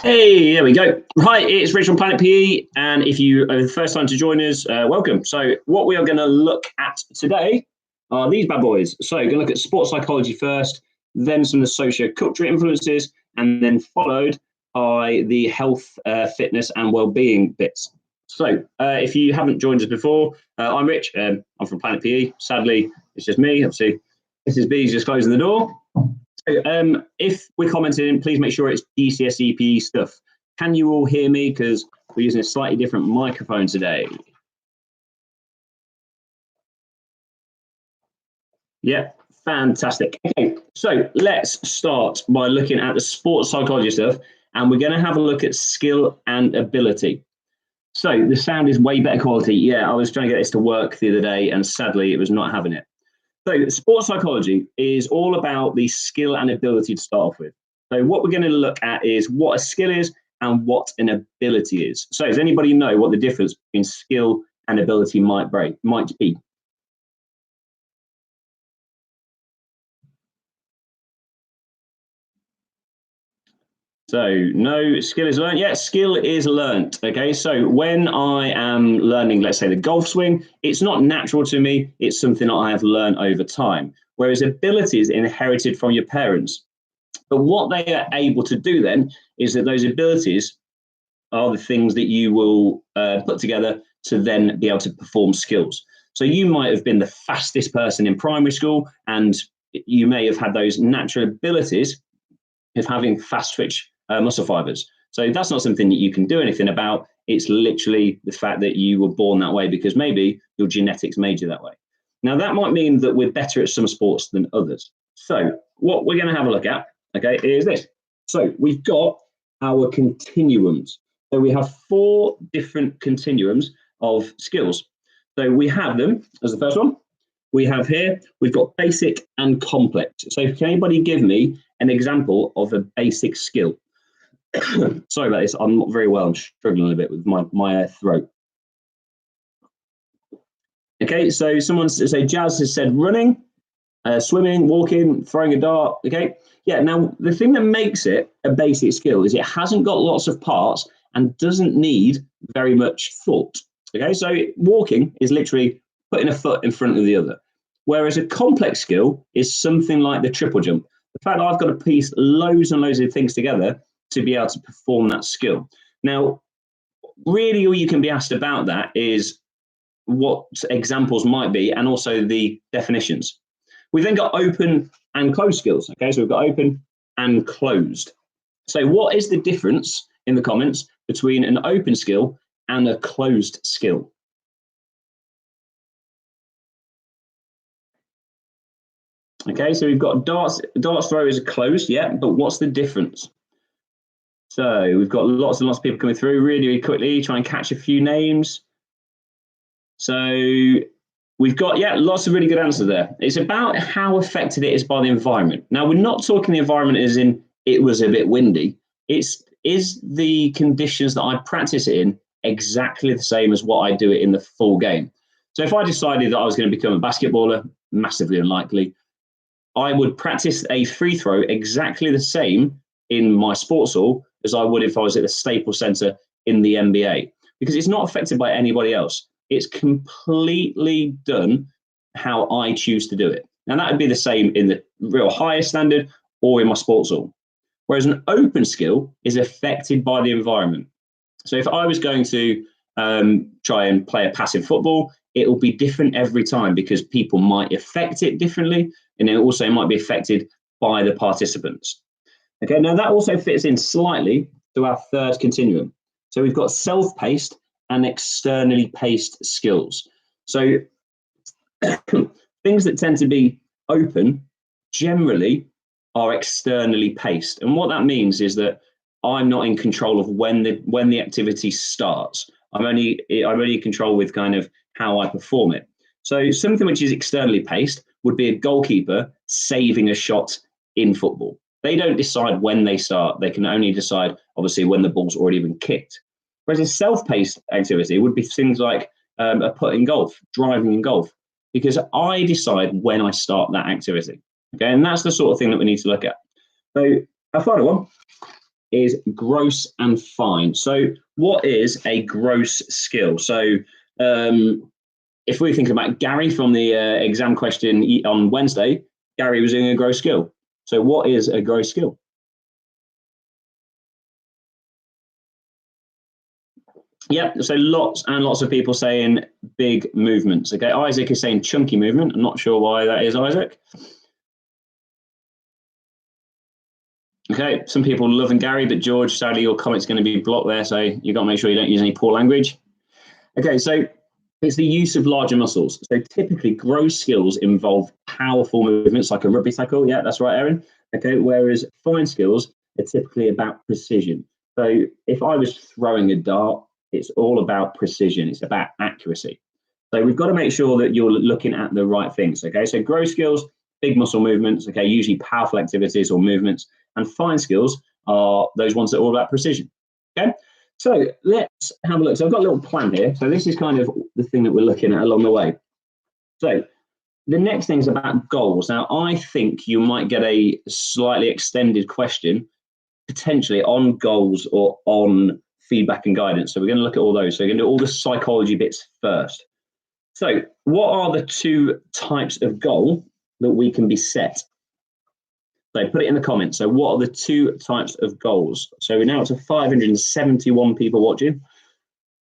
Hey, there we go. Right, it's Rich from Planet PE, and if you are the first time to join us, welcome. So, what we are going to look at today are these bad boys. So, going to look at sports psychology first, then some of the socio-cultural influences, and then followed by the health, fitness, and well-being bits. So, if you haven't joined us before, I'm Rich. I'm from Planet PE. Sadly, it's just me. Obviously, this is B's just closing the door. So, if we're commenting, please make sure it's GCSE PE stuff. Can you all hear me? Because we're using a slightly different microphone today. Yeah, fantastic. Okay, so let's start by looking at the sports psychology stuff, and we're going to have a look at skill and ability. So the sound is way better quality. Yeah, I was trying to get this to work the other day, and sadly, it was not having it. So, sports psychology is all about the skill and ability to start off with. So, what we're going to look at is what a skill is and what an ability is. So, does anybody know what the difference between skill and ability might be? So, no, skill is learned. Yeah, skill is learnt. Okay, so when I am learning, let's say the golf swing, it's not natural to me. It's something that I have learned over time. Whereas ability is inherited from your parents. But what they are able to do then is that those abilities are the things that you will put together to then be able to perform skills. So you might have been the fastest person in primary school, and you may have had those natural abilities of having fast twitch muscle fibers. So that's not something that you can do anything about. It's literally the fact that you were born that way because maybe your genetics made you that way. Now, that might mean that we're better at some sports than others. So what we're going to have a look at, okay, is this. So we've got our continuums. So we have 4 different continuums of skills. So we have them as the first one. We have here, we've got basic and complex. So can anybody give me an example of a basic skill? Sorry about this. I'm not very well. I'm struggling a bit with my throat. Okay, so Jazz has said running, swimming, walking, throwing a dart. Okay, yeah. Now the thing that makes it a basic skill is it hasn't got lots of parts and doesn't need very much thought. Okay, so walking is literally putting a foot in front of the other, whereas a complex skill is something like the triple jump. The fact that I've got to piece loads and loads of things together to be able to perform that skill. Now, really, all you can be asked about that is what examples might be and also the definitions. We've then got open and closed skills. Okay, so we've got open and closed. So what is the difference in the comments between an open skill and a closed skill? Okay, so we've got darts throw is closed, yeah, but what's the difference? So we've got lots and lots of people coming through really, really quickly, try and catch a few names. So we've got, yeah, lots of really good answers there. It's about how affected it is by the environment. Now, we're not talking the environment as in it was a bit windy. Is the conditions that I practice it in exactly the same as what I do it in the full game? So if I decided that I was going to become a basketballer, massively unlikely, I would practice a free throw exactly the same in my sports hall as I would if I was at the Staples Center in the NBA, because it's not affected by anybody else. It's completely done how I choose to do it. And that would be the same in the real highest standard or in my sports hall. Whereas an open skill is affected by the environment. So if I was going to try and play a passive football, it will be different every time because people might affect it differently, and it also might be affected by the participants. Okay, now that also fits in slightly to our third continuum. So we've got self-paced and externally paced skills. So things that tend to be open generally are externally paced. And what that means is that I'm not in control of when the activity starts. I'm only in control with kind of how I perform it. So something which is externally paced would be a goalkeeper saving a shot in football. They don't decide when they start. They can only decide, obviously, when the ball's already been kicked. Whereas a self-paced activity would be things like a putt in golf, driving in golf, because I decide when I start that activity. Okay, and that's the sort of thing that we need to look at. So our final one is gross and fine. So what is a gross skill? So if we think about Gary from the exam question on Wednesday, Gary was doing a gross skill. So what is a gross skill? Yeah, so lots and lots of people saying big movements. Okay, Isaac is saying chunky movement. I'm not sure why that is, Isaac. Okay, some people loving Gary, but George, sadly, your comment's going to be blocked there, so you've got to make sure you don't use any poor language. Okay, so it's the use of larger muscles. So typically, gross skills involve powerful movements like a rugby tackle. Yeah, that's right, Aaron. Okay, whereas fine skills are typically about precision. So if I was throwing a dart, it's all about precision. It's about accuracy. So we've got to make sure that you're looking at the right things. Okay, so gross skills, big muscle movements. Okay, usually powerful activities or movements, and fine skills are those ones that are all about precision. Okay. So let's have a look. So I've got a little plan here. So this is kind of the thing that we're looking at along the way. So the next thing is about goals. Now, I think you might get a slightly extended question, potentially on goals or on feedback and guidance. So we're going to look at all those. So we're going to do all the psychology bits first. So what are the two types of goal that we can be set? So put it in the comments. So what are the two types of goals? So we're now up to 571 people watching.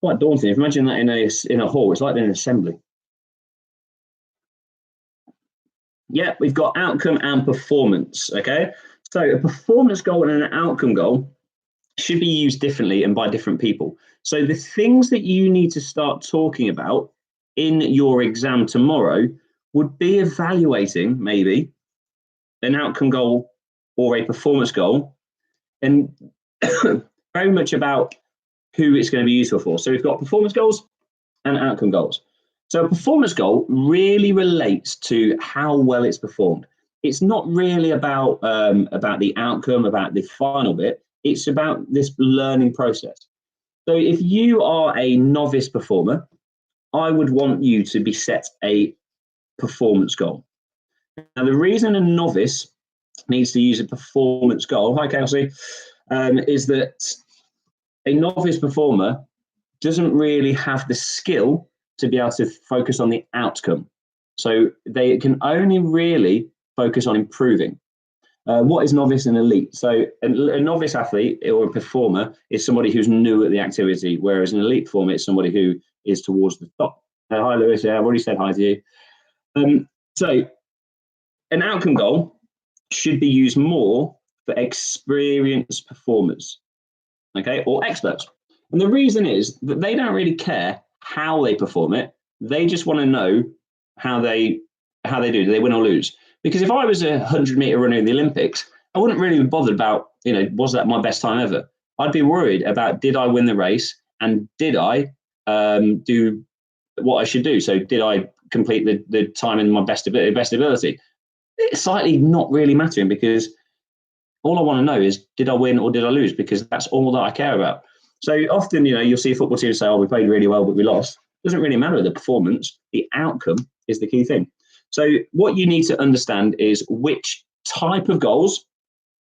Quite daunting. If you imagine that in a hall, it's like an assembly. Yeah, we've got outcome and performance. Okay, so a performance goal and an outcome goal should be used differently and by different people. So the things that you need to start talking about in your exam tomorrow would be evaluating maybe an outcome goal or a performance goal, and very much about who it's going to be useful for. So we've got performance goals and outcome goals. So a performance goal really relates to how well it's performed. It's not really about the outcome, about the final bit. It's about this learning process. So if you are a novice performer, I would want you to be set a performance goal. Now, the reason a novice needs to use a performance goal, hi Kelsey, is that a novice performer doesn't really have the skill to be able to focus on the outcome. So they can only really focus on improving. What is novice and elite? So a novice athlete or a performer is somebody who's new at the activity, whereas an elite performer is somebody who is towards the top. Hi Lewis, yeah, I've already said hi to you. So an outcome goal should be used more for experienced performers, okay, or experts. And the reason is that they don't really care how they perform it. They just want to know how they do. Do they win or lose? Because if I was a 100-meter runner in the Olympics, I wouldn't really be bothered about, was that my best time ever? I'd be worried about, did I win the race, and did I do what I should do? So did I complete the time in my best ability? It's slightly not really mattering, because all I want to know is, did I win or did I lose? Because that's all that I care about. So often, you'll see a football team say, oh, we played really well, but we lost. It doesn't really matter the performance. The outcome is the key thing. So what you need to understand is which type of goals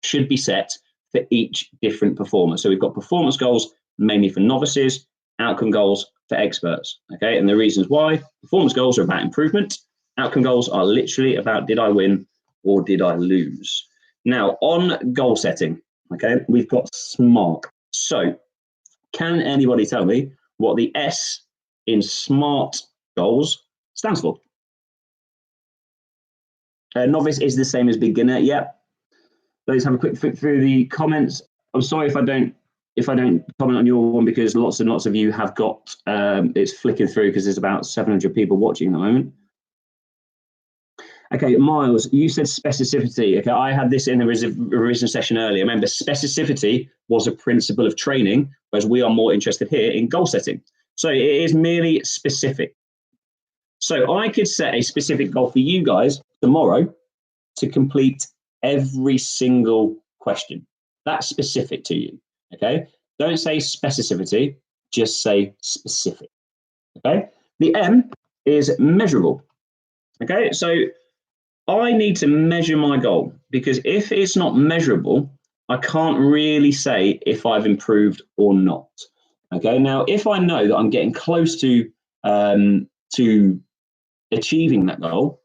should be set for each different performer. So we've got performance goals mainly for novices, outcome goals for experts. Okay, and the reasons why: performance goals are about improvement. Outcome goals are literally about, did I win or did I lose? Now, on goal setting, okay, we've got SMART. So can anybody tell me what the S in SMART goals stands for? Novice is the same as beginner. Yeah. Let's have a quick flick through the comments. I'm sorry if I don't comment on your one, because lots and lots of you have got it's flicking through because there's about 700 people watching at the moment. Okay, Miles, you said specificity. Okay, I had this in a revision session earlier. Remember, specificity was a principle of training, whereas we are more interested here in goal setting. So it is merely specific. So I could set a specific goal for you guys tomorrow to complete every single question. That's specific to you, okay? Don't say specificity, just say specific, okay? The M is measurable, okay? So I need to measure my goal, because if it's not measurable, I can't really say if I've improved or not. Okay, now if I know that I'm getting close to achieving that goal,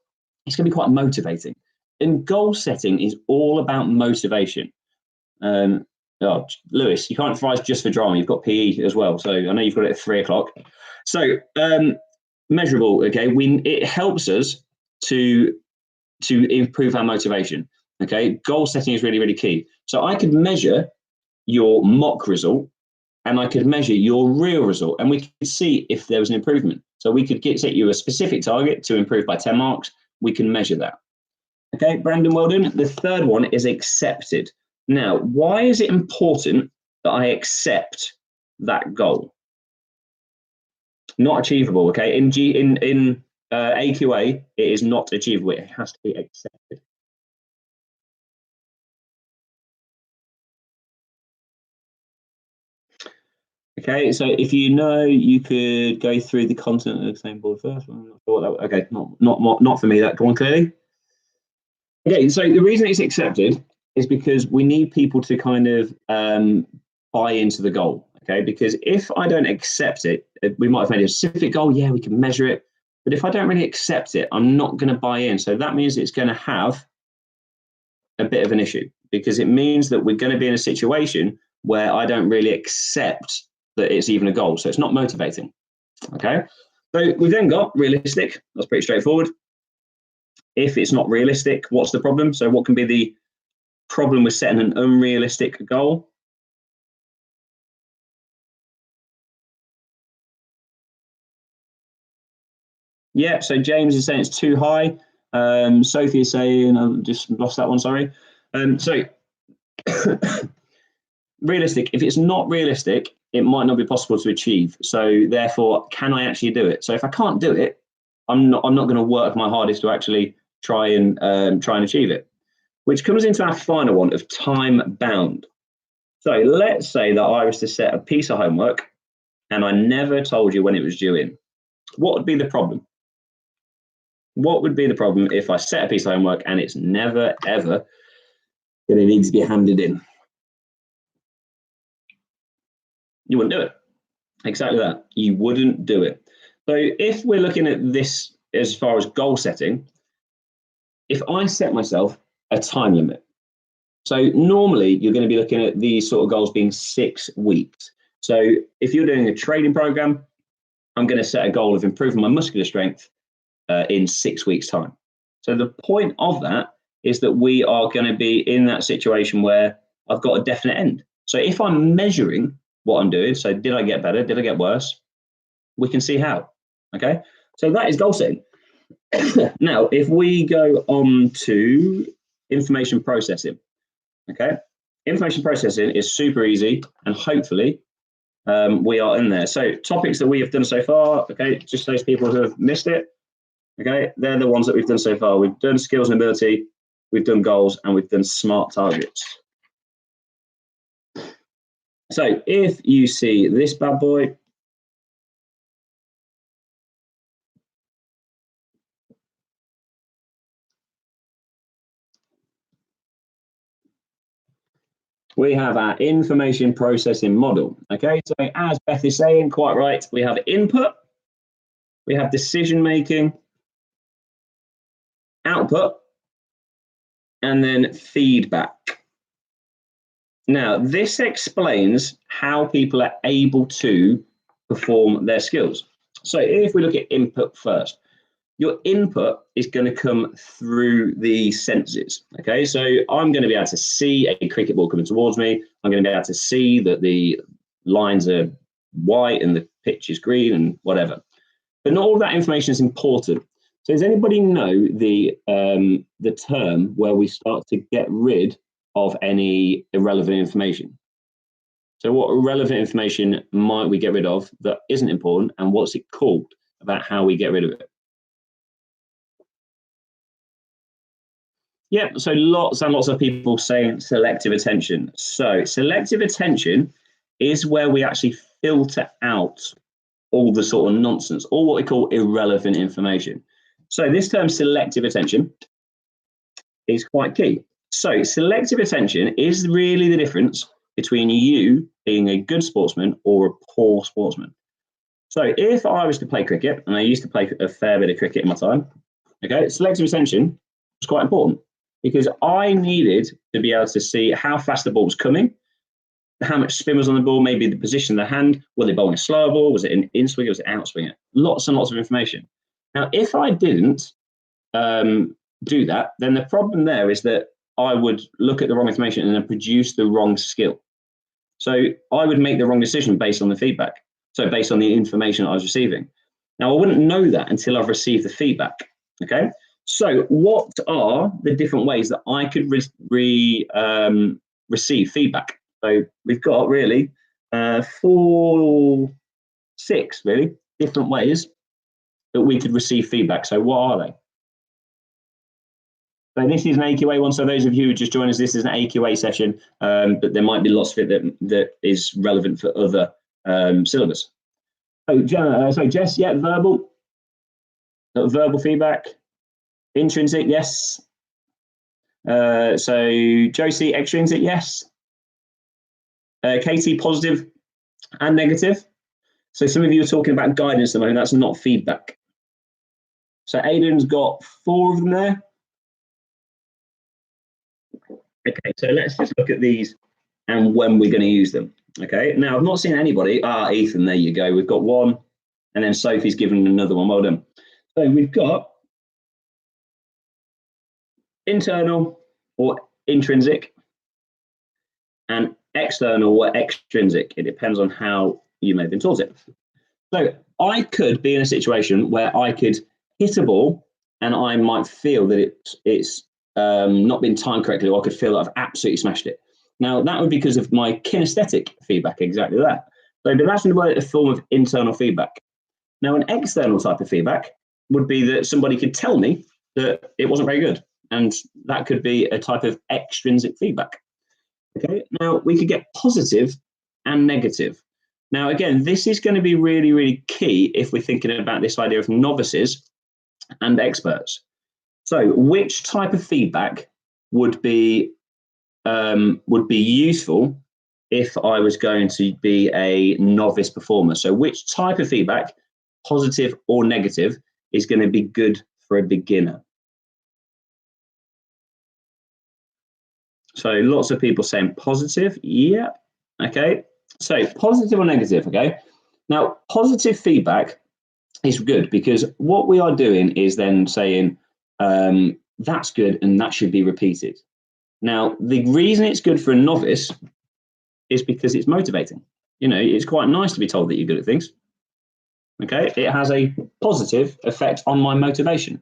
it's going to be quite motivating. And goal setting is all about motivation. Oh, Lewis, you can't rise just for drama. You've got PE as well. So I know you've got it at 3:00. So measurable. Okay, it helps us to improve our motivation. Okay, goal setting is really, really key. So I could measure your mock result and I could measure your real result, and we could see if there was an improvement. So we could set you a specific target to improve by 10 marks. We can measure that. Okay, Brandon, well done. The third one is accepted. Now, why is it important that I accept that goal? Not achievable. Okay, in AQA, it is not achievable. It has to be accepted. Okay, so if you know, you could go through the content of the same board first. I'm not sure what that, okay, not for me. That go on clearly. Okay, so the reason it's accepted is because we need people to kind of buy into the goal. Okay, because if I don't accept it, we might have made a specific goal. Yeah, we can measure it, but if I don't really accept it, I'm not going to buy in. So that means it's going to have a bit of an issue, because it means that we're going to be in a situation where I don't really accept that it's even a goal. So it's not motivating. Okay. So we've then got realistic. That's pretty straightforward. If it's not realistic, what's the problem? So what can be the problem with setting an unrealistic goal? Yeah. So James is saying it's too high. Sophie is saying, I just lost that one. Sorry. So realistic. If it's not realistic, it might not be possible to achieve. So therefore, can I actually do it? So if I can't do it, I'm not going to work my hardest to actually try and achieve it. Which comes into our final one of time bound. So let's say that I was to set a piece of homework and I never told you when it was due in. What would be the problem? What would be the problem if I set a piece of homework and it's never, ever going to need to be handed in? You wouldn't do it. Exactly that. You wouldn't do it. So if we're looking at this as far as goal setting, if I set myself a time limit, so normally you're going to be looking at these sort of goals being 6 weeks. So if you're doing a training program, I'm going to set a goal of improving my muscular strength in 6 weeks' time. So the point of that is that we are going to be in that situation where I've got a definite end. So if I'm measuring what I'm doing, so did I get better? Did I get worse? We can see how. Okay. So that is goal setting. Now, if we go on to information processing, okay, information processing is super easy, and hopefully we are in there. So topics that we have done so far, okay, just those people who have missed it, okay, they're the ones that we've done so far. We've done skills and ability, we've done goals, and we've done smart targets. So if you see this bad boy, we have our information processing model. Okay, so as Beth is saying, quite right, we have input, we have decision making, output, and then feedback. Now, this explains how people are able to perform their skills. So if we look at input first, your input is going to come through the senses. Okay, so I'm going to be able to see a cricket ball coming towards me. I'm going to be able to see that the lines are white and the pitch is green and whatever. But not all that information is important. So does anybody know the term where we start to get rid of any irrelevant information? So what irrelevant information might we get rid of that isn't important, and what's it called about how we get rid of it? Yeah, so lots and lots of people saying selective attention. So selective attention is where we actually filter out all the sort of nonsense, or what we call irrelevant information. So this term selective attention is quite key. So selective attention is really the difference between you being a good sportsman or a poor sportsman. So if I was to play cricket, and I used to play a fair bit of cricket in my time, okay, selective attention was quite important because I needed to be able to see how fast the ball was coming, how much spin was on the ball, maybe the position of the hand, were they bowling a slower ball, was it an in-swinger, was it out-swinger? Lots and lots of information. Now, if I didn't do that, then the problem there is that I would look at the wrong information and then produce the wrong skill. So I would make the wrong decision based on the feedback. So based on the information I was receiving. Now, I wouldn't know that until I've received the feedback, okay? So what are the different ways that I could receive feedback? So we've got really 6 really different ways that we could receive feedback. So what are they? So this is an AQA one. So those of you who just joined us, this is an AQA session, but there might be lots of it that is relevant for other syllabus. So Jess, yeah, verbal feedback, intrinsic, yes. So Josie, extrinsic, yes. Katie, positive and negative. So some of you are talking about guidance at the moment. That's not feedback. So Aidan's got 4 of them there. Okay, so let's just look at these and when we're going to use them. Okay, now I've not seen anybody. Ethan, there you go. We've got 1, and then Sophie's given another one. Well done. So we've got internal or intrinsic and external or extrinsic. It depends on how you may have been taught it. So I could be in a situation where I could hit a ball and I might feel that it's not been timed correctly, or I could feel that I've absolutely smashed it. Now, that would be because of my kinesthetic feedback, exactly that. So that's a form of internal feedback. Now, an external type of feedback would be that somebody could tell me that it wasn't very good, and that could be a type of extrinsic feedback. Okay, now we could get positive and negative. Now, again, this is going to be really, really key if we're thinking about this idea of novices and experts. So which type of feedback would be useful if I was going to be a novice performer? So which type of feedback, positive or negative, is going to be good for a beginner? So lots of people saying positive. Yeah. Okay. So positive or negative. Okay. Now, positive feedback is good because what we are doing is then saying that's good and that should be repeated. Now, the reason it's good for a novice is because it's motivating. You know, it's quite nice to be told that you're good at things. Okay. It has a positive effect on my motivation.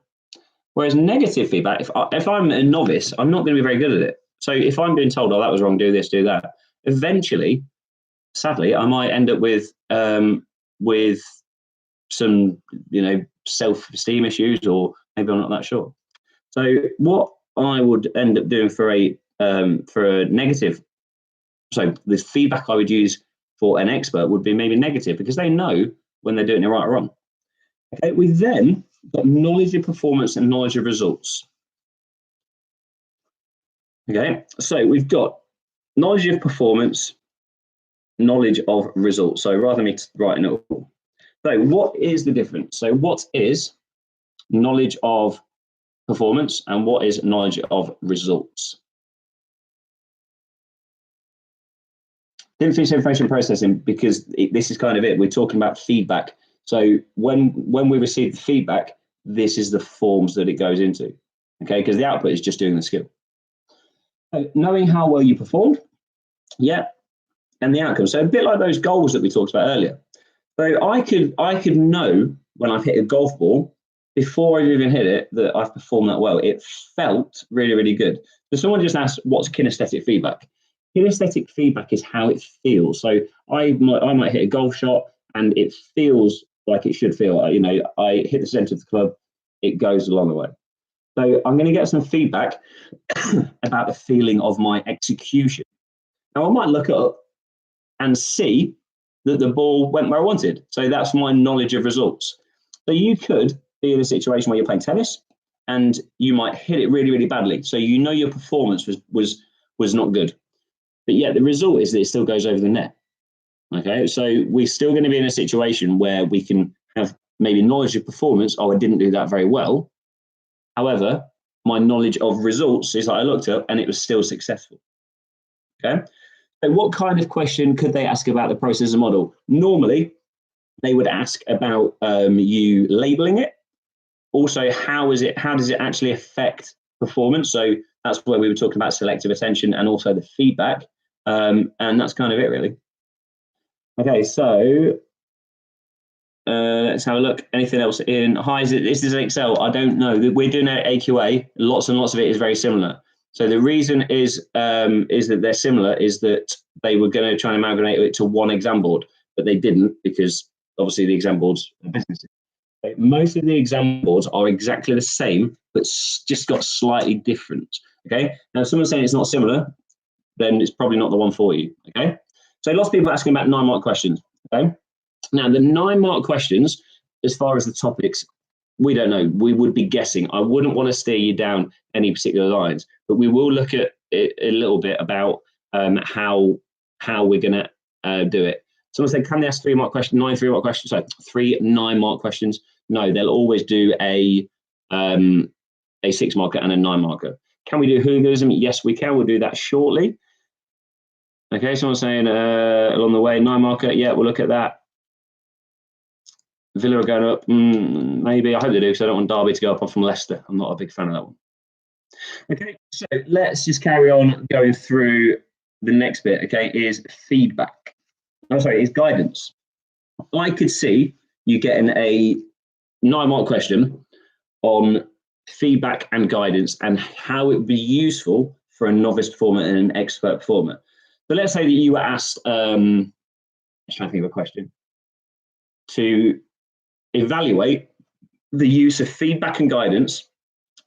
Whereas negative feedback, if I'm a novice, I'm not going to be very good at it. So if I'm being told, oh, that was wrong, do this, do that, eventually, sadly, I might end up with some, self-esteem issues, or maybe I'm not that sure. So what I would end up doing for a negative, so the feedback I would use for an expert would be maybe negative, because they know when they're doing it right or wrong. Okay, we then got knowledge of performance and knowledge of results. Okay, so we've got knowledge of performance, knowledge of results. So rather than me writing it all. So what is the difference? So what is knowledge of performance and what is knowledge of results? Didn't finish information processing because this is kind of it. We're talking about feedback. So when we receive the feedback, this is the forms that it goes into. Okay, because the output is just doing the skill. Knowing how well you performed, yeah, and the outcome. So a bit like those goals that we talked about earlier. So I could know when I've hit a golf ball before I even hit it that I've performed that well. It felt really, really good. So someone just asked, what's kinesthetic feedback? Kinesthetic feedback is how it feels. So I might hit a golf shot and it feels like it should feel. You know, I hit the center of the club, it goes along the way. So I'm going to get some feedback about the feeling of my execution. Now I might look it up and see that the ball went where I wanted. So that's my knowledge of results. So you could be in a situation where you're playing tennis and you might hit it really, really badly. So you know your performance was not good. But yet the result is that it still goes over the net. Okay, so we're still going to be in a situation where we can have maybe knowledge of performance. Oh, I didn't do that very well. However, my knowledge of results is that I looked up and it was still successful. Okay, so what kind of question could they ask about the process and model? Normally, they would ask about you labeling it. Also, how does it actually affect performance? So that's where we were talking about selective attention and also the feedback. And that's kind of it, really. Okay, so let's have a look. Anything else in? Hi, this is Excel. I don't know. We're doing AQA. Lots and lots of it is very similar. So the reason is that they're similar is that they were going to try and amalgamate it to one exam board, but they didn't because obviously the exam boards are businesses. Most of the exam boards are exactly the same, but just got slightly different. Okay. Now, if someone's saying it's not similar, then it's probably not the one for you. Okay. So lots of people are asking about 9-mark questions. Okay. Now, the 9-mark questions, as far as the topics, we don't know. We would be guessing. I wouldn't want to steer you down any particular lines, but we will look at it a little bit about how we're going to do it. Someone said, can they ask 3-mark questions, 9 3-mark questions? Sorry, 3 9-mark questions. No, they'll always do a 6-marker and a 9-marker. Can we do hooliganism? Yes, we can. We'll do that shortly. Okay, someone's saying along the way, 9-marker. Yeah, we'll look at that. Villa are going up. Maybe. I hope they do, because I don't want Derby to go up from Leicester. I'm not a big fan of that one. Okay, so let's just carry on going through the next bit. Okay, is feedback. Is guidance. I could see you getting a 9-mark question on feedback and guidance and how it would be useful for a novice performer and an expert performer. So let's say that you were asked, I'm trying to think of a question, to evaluate the use of feedback and guidance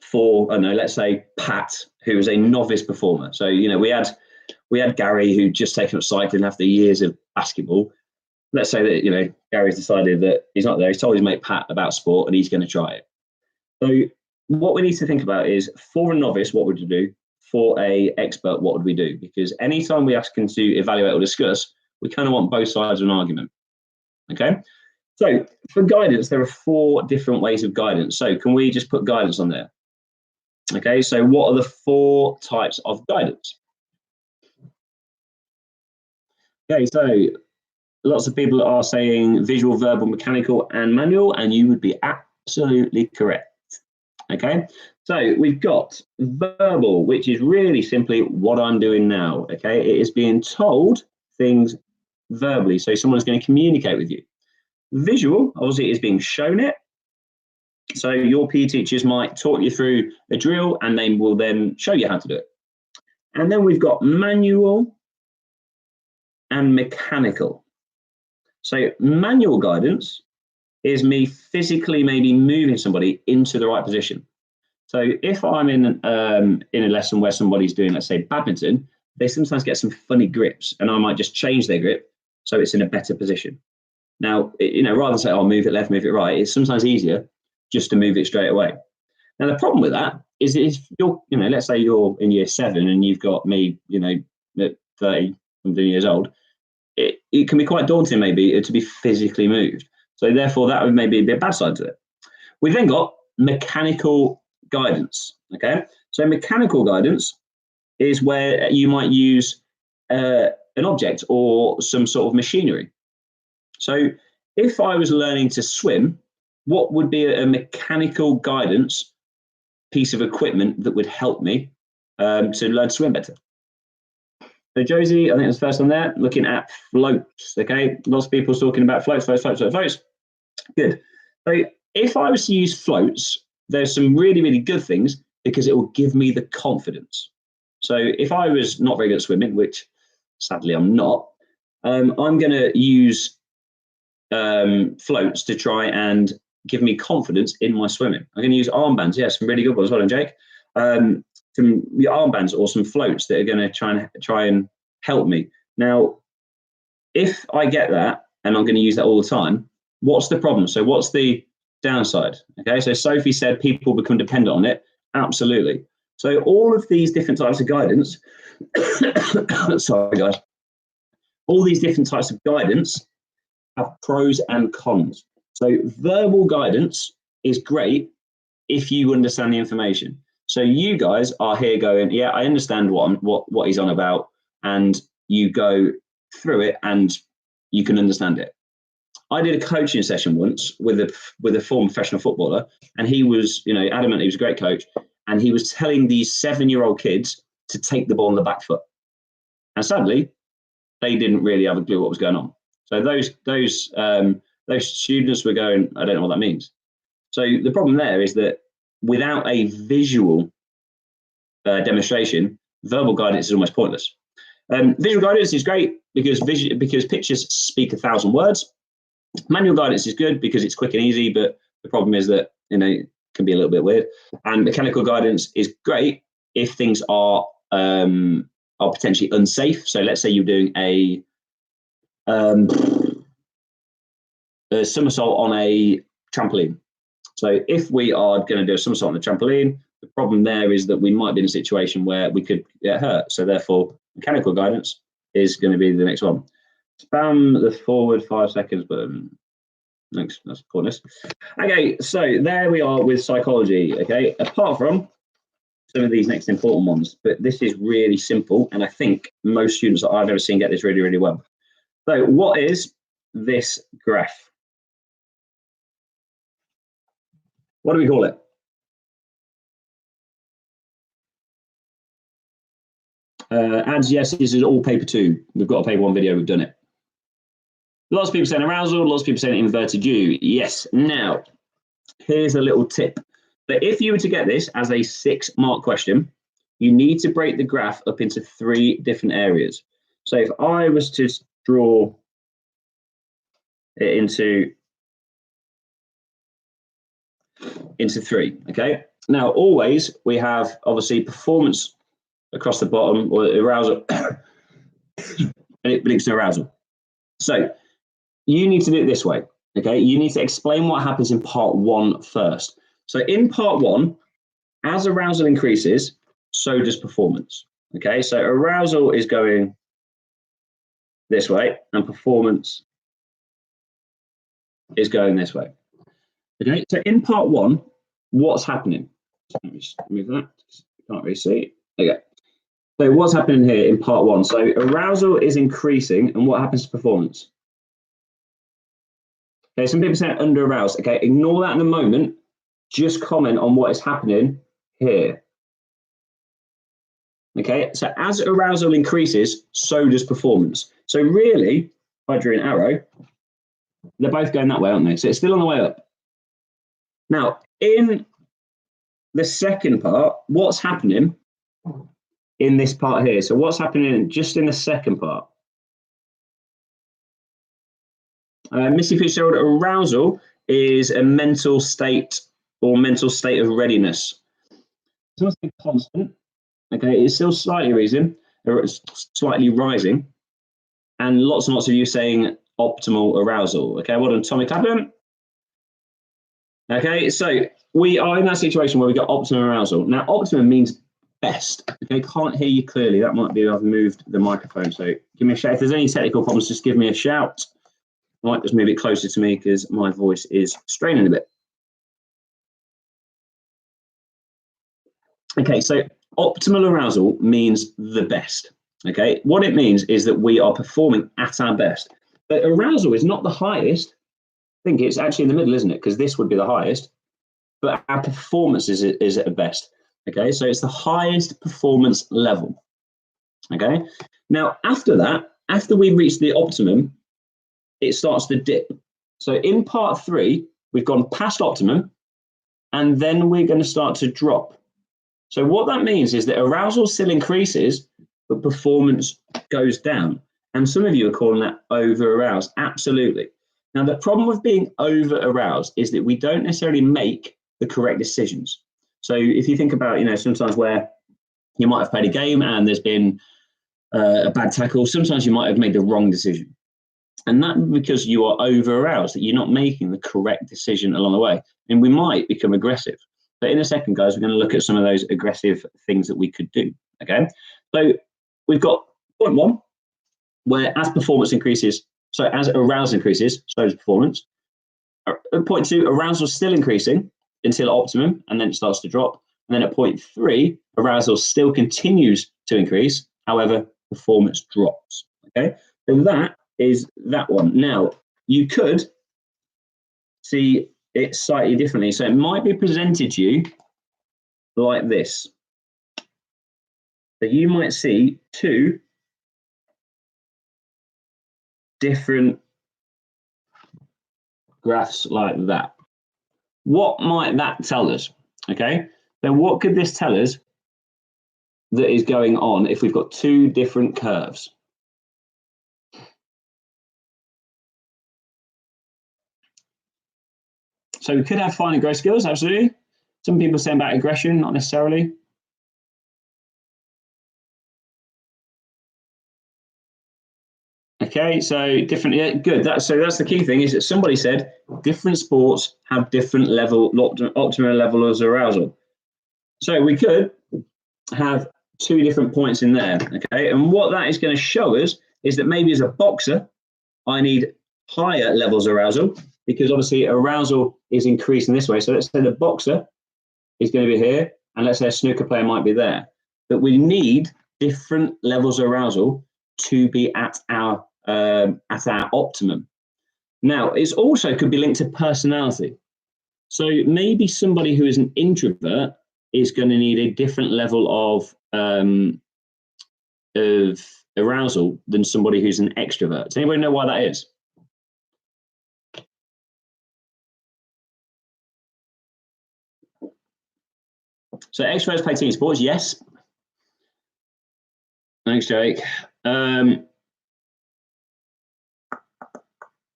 for, I don't know, let's say Pat, who is a novice performer. So, you know, we had Gary, who'd just taken up cycling after years of basketball. Let's say that, you know, Gary's decided that he's not there. He's told his mate Pat about sport and he's going to try it. So what we need to think about is, for a novice, what would you do? For a expert, what would we do? Because anytime we ask him to evaluate or discuss, we kind of want both sides of an argument. Okay. So for guidance, there are 4 different ways of guidance. So can we just put guidance on there? Okay. So what are the 4 types of guidance? Okay. So lots of people are saying visual, verbal, mechanical, and manual, and you would be absolutely correct. Okay, so we've got verbal, which is really simply what I'm doing now. Okay, it is being told things verbally, so someone's going to communicate with you. Visual, obviously, is being shown it. So your PE teachers might talk you through a drill, and they will then show you how to do it. And then we've got manual and mechanical. So manual guidance is me physically maybe moving somebody into the right position. So if I'm in a lesson where somebody's doing, let's say, badminton, they sometimes get some funny grips, and I might just change their grip so it's in a better position. Now, you know, rather than say, "Oh, move it left, move it right," it's sometimes easier just to move it straight away. Now, the problem with that is if you're, you know, let's say you're in year 7 and you've got me, you know, at 30 something years old, it can be quite daunting maybe to be physically moved. So therefore, that would maybe be a bad side to it. We've then got mechanical guidance. Okay, so mechanical guidance is where you might use an object or some sort of machinery. So if I was learning to swim, what would be a mechanical guidance piece of equipment that would help me to learn to swim better? So Josie, I think that's the first one there, looking at floats. Okay, lots of people talking about floats. Good. So if I was to use floats, there's some really, really good things because it will give me the confidence. So if I was not very good at swimming, which sadly I'm not, I'm going to use floats to try and give me confidence in my swimming. I'm going to use armbands. Yeah, some really good ones. Well done, Jake. Some armbands or some floats that are going to try and help me. Now, if I get that and I'm going to use that all the time, what's the problem? So what's the downside. Okay, so Sophie said people become dependent on it. Absolutely. So all of these different types of guidance, sorry guys, all these different types of guidance have pros and cons. So verbal guidance is great if you understand the information. So you guys are here going, yeah, I understand what he's on about, and you go through it and you can understand it. I did a coaching session once with a former professional footballer, and he was, adamant he was a great coach, and he was telling these 7-year-old kids to take the ball on the back foot. And sadly, they didn't really have a clue what was going on. So those students were going, I don't know what that means. So the problem there is that without a visual demonstration, verbal guidance is almost pointless. Visual guidance is great because pictures speak 1,000 words. Manual guidance is good because it's quick and easy, but the problem is that it can be a little bit weird. And mechanical guidance is great if things are potentially unsafe. So let's say you're doing a somersault on a trampoline. So if we are going to do a somersault on the trampoline, the problem there is that we might be in a situation where we could get hurt. So therefore, mechanical guidance is going to be the next one. Spam the forward 5 seconds button. Thanks, that's coolness. Okay, so there we are with psychology. Okay, apart from some of these next important ones, but this is really simple, and I think most students that I've ever seen get this really, really well. So what is this graph? What do we call it? Ads, yes, this is all paper 2. We've got a paper 1 video, we've done it. Lots of people saying arousal, lots of people saying inverted U. Yes, now, here's a little tip. But if you were to get this as a 6-mark question, you need to break the graph up into 3 different areas. So if I was to draw it into 3, okay? Now, always we have, obviously, performance across the bottom, or arousal, and it links to arousal. So you need to do it this way, okay? You need to explain what happens in part 1 first. So in part 1, as arousal increases, so does performance, okay? So arousal is going this way, and performance is going this way, okay? So in part 1, what's happening? Let me just move that, can't really see. Okay. So what's happening here in part 1? So arousal is increasing, and what happens to performance? Okay, some people say under aroused. Okay, ignore that in a moment. Just comment on what is happening here. Okay, so as arousal increases, so does performance. So really, if I drew an arrow, they're both going that way, aren't they? So it's still on the way up. Now, in the second part, what's happening in this part here? So what's happening just in the second part? Missy Fitzgerald, arousal is a mental state or mental state of readiness. It's not constant. Okay, it's still slightly rising, or it's slightly rising, and lots of you saying optimal arousal. Okay, well done, Tommy Clapham. Okay, so we are in that situation where we got optimum arousal. Now, optimum means best. Okay, can't hear you clearly. That might be I've moved the microphone. So give me a shout. If there's any technical problems, just give me a shout. I might just move it closer to me because my voice is straining a bit. Okay, so optimal arousal means the best. Okay, what it means is that we are performing at our best. But arousal is not the highest. I think it's actually in the middle, isn't it? Because this would be the highest. But our performance is at the best. Okay, so it's the highest performance level. Okay, now after that, after we reach the optimum, it starts to dip. So in part 3, we've gone past optimum, and then we're going to start to drop. So what that means is that arousal still increases, but performance goes down. And some of you are calling that over-aroused. Absolutely. Now, the problem with being over-aroused is that we don't necessarily make the correct decisions. So if you think about, sometimes where you might have played a game and there's been a bad tackle, sometimes you might have made the wrong decision. And that's because you are over-aroused, that you're not making the correct decision along the way. and we might become aggressive. But in a second, guys, we're going to look at some of those aggressive things that we could do. Okay, so we've got point one, where as performance increases, so as arousal increases, so does performance. Point two, arousal is still increasing until optimum, and then it starts to drop. And then at point three, arousal still continues to increase. However, performance drops. Okay, so that is that one. Now, you could see it slightly differently. So it might be presented to you like this. So you might see two different graphs like that. What might that tell us? Okay, then what could this tell us that is going on if we've got two different curves? So we could have fine and growth skills, absolutely. Some people say about aggression, not necessarily. Okay, so different, yeah, good. So that's the key thing, is that somebody said different sports have different optimal levels of arousal. So we could have two different points in there, okay? And what that is going to show us is that maybe as a boxer, I need higher levels of arousal, because obviously arousal is increasing this way. So let's say the boxer is going to be here, and let's say a snooker player might be there. But we need different levels of arousal to be at our optimum. Now, it's also could be linked to personality. So maybe somebody who is an introvert is going to need a different level of arousal than somebody who's an extrovert. Does anybody know why that is? So extroverts play team sports, yes. Thanks, Jake.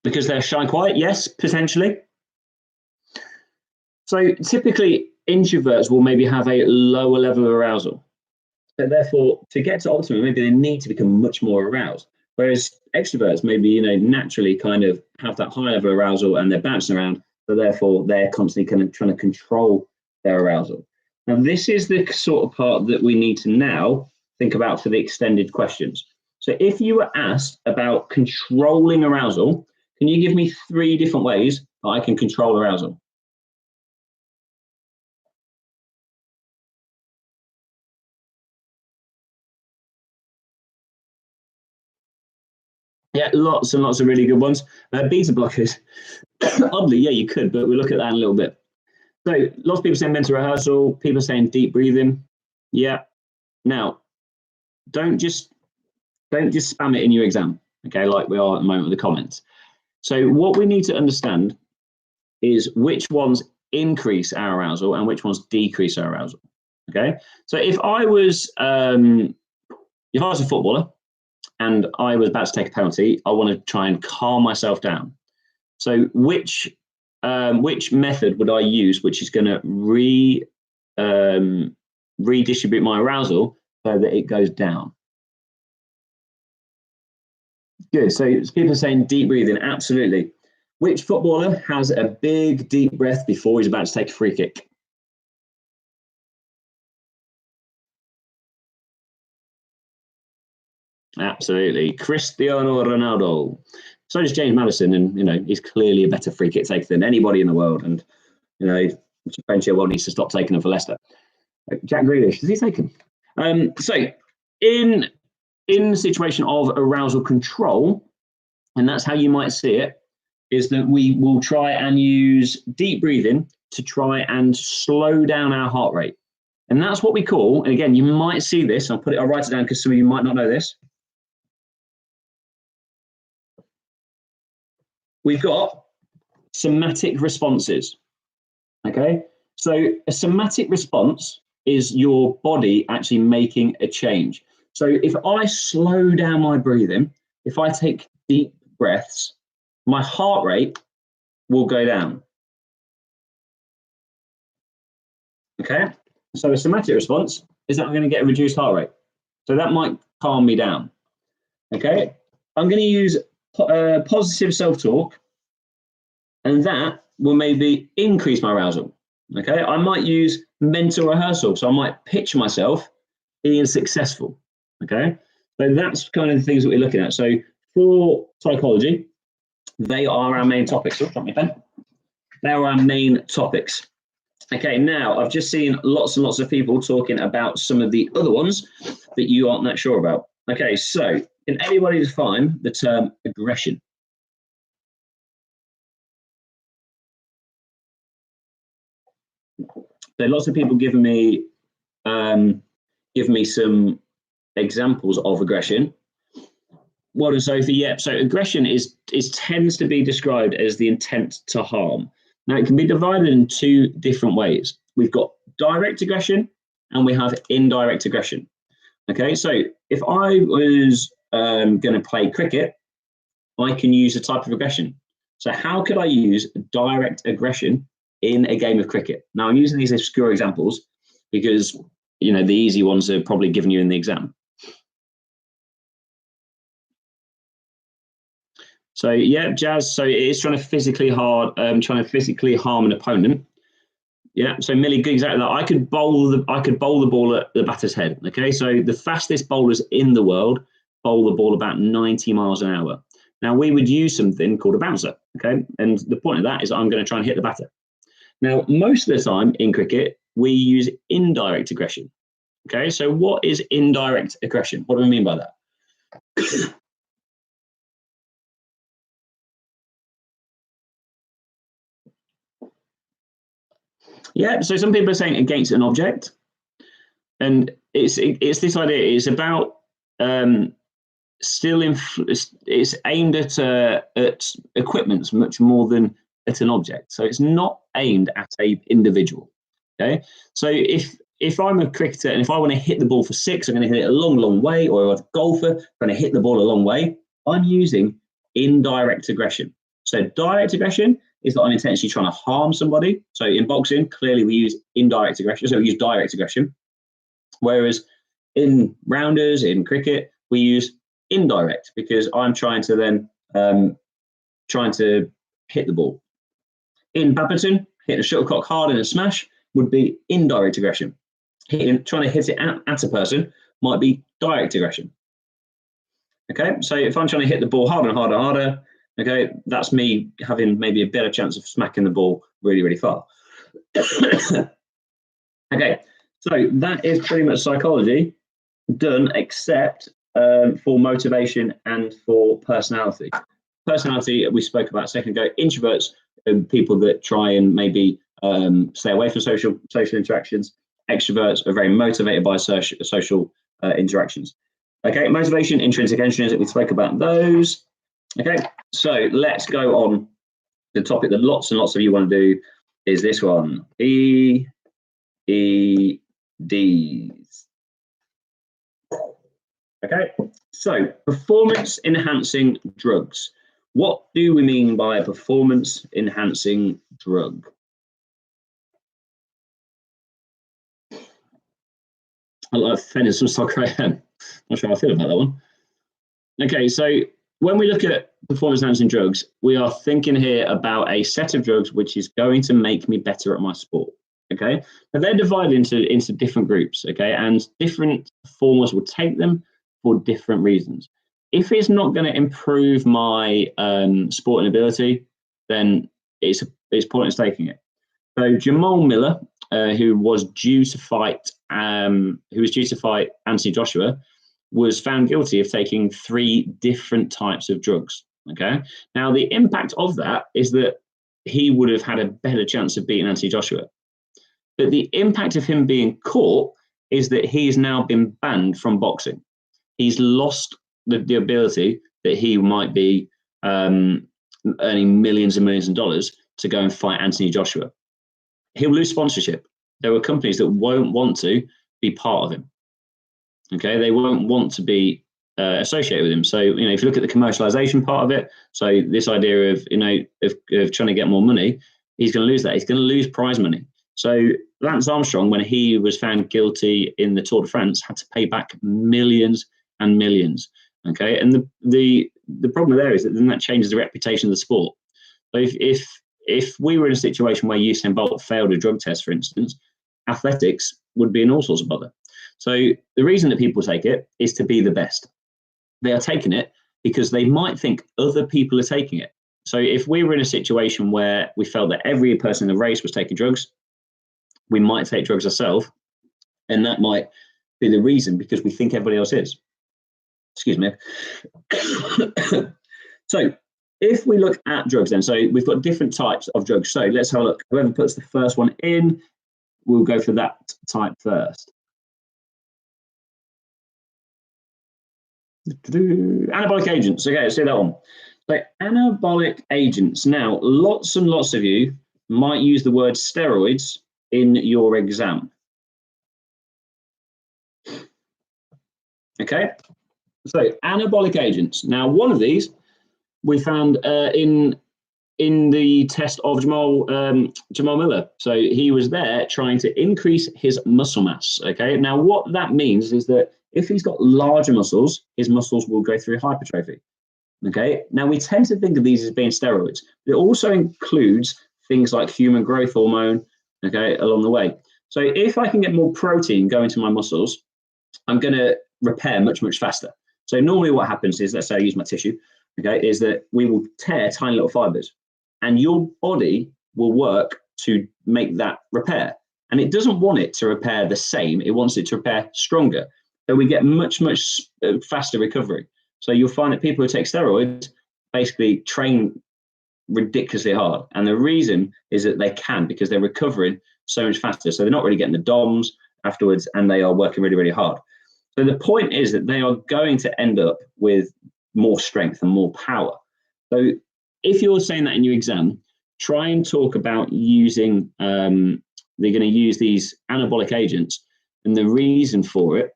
Because they're shy and quiet, yes, potentially. So typically, introverts will maybe have a lower level of arousal. So therefore, to get to optimum, maybe they need to become much more aroused. Whereas extroverts maybe, naturally kind of have that high level of arousal and they're bouncing around. So therefore, they're constantly kind of trying to control their arousal. Now, this is the sort of part that we need to now think about for the extended questions. So if you were asked about controlling arousal, can you give me 3 different ways that I can control arousal? Yeah, lots and lots of really good ones. Beta blockers. Oddly, yeah, you could, but we'll look at that in a little bit. So lots of people saying mental rehearsal, people saying deep breathing. Yeah. Now, don't just spam it in your exam, okay, like we are at the moment with the comments. So what we need to understand is which ones increase our arousal and which ones decrease our arousal. Okay. So if I was a footballer and I was about to take a penalty, I want to try and calm myself down. So which method would I use, which is going to redistribute my arousal so that it goes down? Good. So people are saying deep breathing. Absolutely. Which footballer has a big deep breath before he's about to take a free kick? Absolutely. Cristiano Ronaldo. So does James Maddison, and he's clearly a better free kick taker than anybody in the world. And Ben Chilwell needs to stop taking them for Leicester. Jack Grealish, does he take them? So in the situation of arousal control, and that's how you might see it, is that we will try and use deep breathing to try and slow down our heart rate. And that's what we call, and again, you might see this, I'll write it down because some of you might not know this. We've got somatic responses. Okay, so a somatic response is your body actually making a change. So if I slow down my breathing, if I take deep breaths, my heart rate will go down. Okay, so a somatic response is that I'm going to get a reduced heart rate. So that might calm me down. Okay, I'm going to use positive self-talk, and that will maybe increase my arousal. Okay, I might use mental rehearsal. So I might picture myself being successful. Okay, so that's kind of the things that we're looking at. So for psychology, they are our main topics. Oh, drop me a pen. They are our main topics. Okay, now I've just seen lots and lots of people talking about some of the other ones that you aren't that sure about. Okay, so can anybody define the term aggression? So lots of people giving me some examples of aggression. Well done, Sophie. Yeah. So aggression is tends to be described as the intent to harm. Now it can be divided in two different ways. We've got direct aggression and we have indirect aggression. Okay. So if I was going to play cricket, I can use a type of aggression. So how could I use direct aggression in a game of cricket? Now I'm using these obscure examples because the easy ones are probably given you in the exam. So yeah, Jazz. So it is trying to physically harm an opponent. Yeah. So Millie, exactly that. I could bowl the ball at the batter's head. Okay. So the fastest bowlers in the world bowl the ball about 90 miles an hour. Now we would use something called a bouncer. Okay. And the point of that is I'm going to try and hit the batter. Now most of the time in cricket we use indirect aggression. Okay. So what is indirect aggression? What do we mean by that? Yeah, so some people are saying against an object, and it's this idea. It's about it's aimed at equipment much more than at an object. So it's not aimed at a individual. Okay, so if I'm a cricketer and if I want to hit the ball for six, I'm going to hit it a long, long way, or a golfer going to hit the ball a long way. I'm using indirect aggression. So direct aggression is that I'm intentionally trying to harm somebody. So in boxing, clearly we use indirect aggression. So we use direct aggression. Whereas in rounders, in cricket, we use indirect because I'm trying to then hit the ball. In badminton, hitting a shuttlecock hard in a smash would be indirect aggression. Trying to hit it at a person might be direct aggression. Okay, so if I'm trying to hit the ball harder and harder and harder, okay, that's me having maybe a better chance of smacking the ball really, really far. Okay, so that is pretty much psychology done, except for motivation and for personality. Personality, we spoke about a second ago. Introverts are people that try and maybe stay away from social interactions. Extroverts are very motivated by social interactions. Okay, motivation, intrinsic intrinsic, we spoke about those. Okay, so let's go on. The topic that lots and lots of you want to do is this one, PEDs. Okay, so performance enhancing drugs. What do we mean by a performance enhancing drug? I like offending some soccer AM. Not sure how I feel about that one. Okay, so when we look at performance enhancing drugs, we are thinking here about a set of drugs which is going to make me better at my sport. Okay, now they're divided into different groups. Okay, and different performers will take them for different reasons. If it's not going to improve my sporting ability, then it's pointless taking it. So Jamal Miller, who was due to fight Anthony Joshua, was found guilty of taking 3 different types of drugs. Okay. Now the impact of that is that he would have had a better chance of beating Anthony Joshua. But the impact of him being caught is that he's now been banned from boxing. He's lost the ability that he might be earning millions and millions of dollars to go and fight Anthony Joshua. He'll lose sponsorship. There are companies that won't want to be part of him. Okay, they won't want to be associated with him. So, if you look at the commercialization part of it, so this idea of trying to get more money, he's going to lose that. He's going to lose prize money. So Lance Armstrong, when he was found guilty in the Tour de France, had to pay back millions and millions. Okay, and the problem there is that then that changes the reputation of the sport. So if if we were in a situation where Usain Bolt failed a drug test, for instance, athletics would be in all sorts of bother. So the reason that people take it is to be the best. They are taking it because they might think other people are taking it. So if we were in a situation where we felt that every person in the race was taking drugs, we might take drugs ourselves, and that might be the reason because we think everybody else is. Excuse me. So if we look at drugs then, so we've got different types of drugs. So let's have a look. Whoever puts the first one in, we'll go for that type first. Anabolic agents. Okay, let's see that one. So anabolic agents. Now, lots and lots of you might use the word steroids in your exam. Okay, so anabolic agents. Now, one of these we found in the test of Jamal Miller. So he was there trying to increase his muscle mass. Okay, now what that means is that if he's got larger muscles, his muscles will go through hypertrophy. Okay, now we tend to think of these as being steroids. It also includes things like human growth hormone, okay, along the way. So if I can get more protein going to my muscles, I'm going to repair much, much faster. So normally what happens is, let's say I use my tissue, okay, is that we will tear tiny little fibers and your body will work to make that repair. And it doesn't want it to repair the same. It wants it to repair stronger. So we get much, much faster recovery. So you'll find that people who take steroids basically train ridiculously hard. And the reason is that they can, because they're recovering so much faster. So they're not really getting the DOMs afterwards, and they are working really, really hard. So the point is that they are going to end up with more strength and more power. So if you're saying that in your exam, try and talk about using, they're going to use these anabolic agents. And the reason for it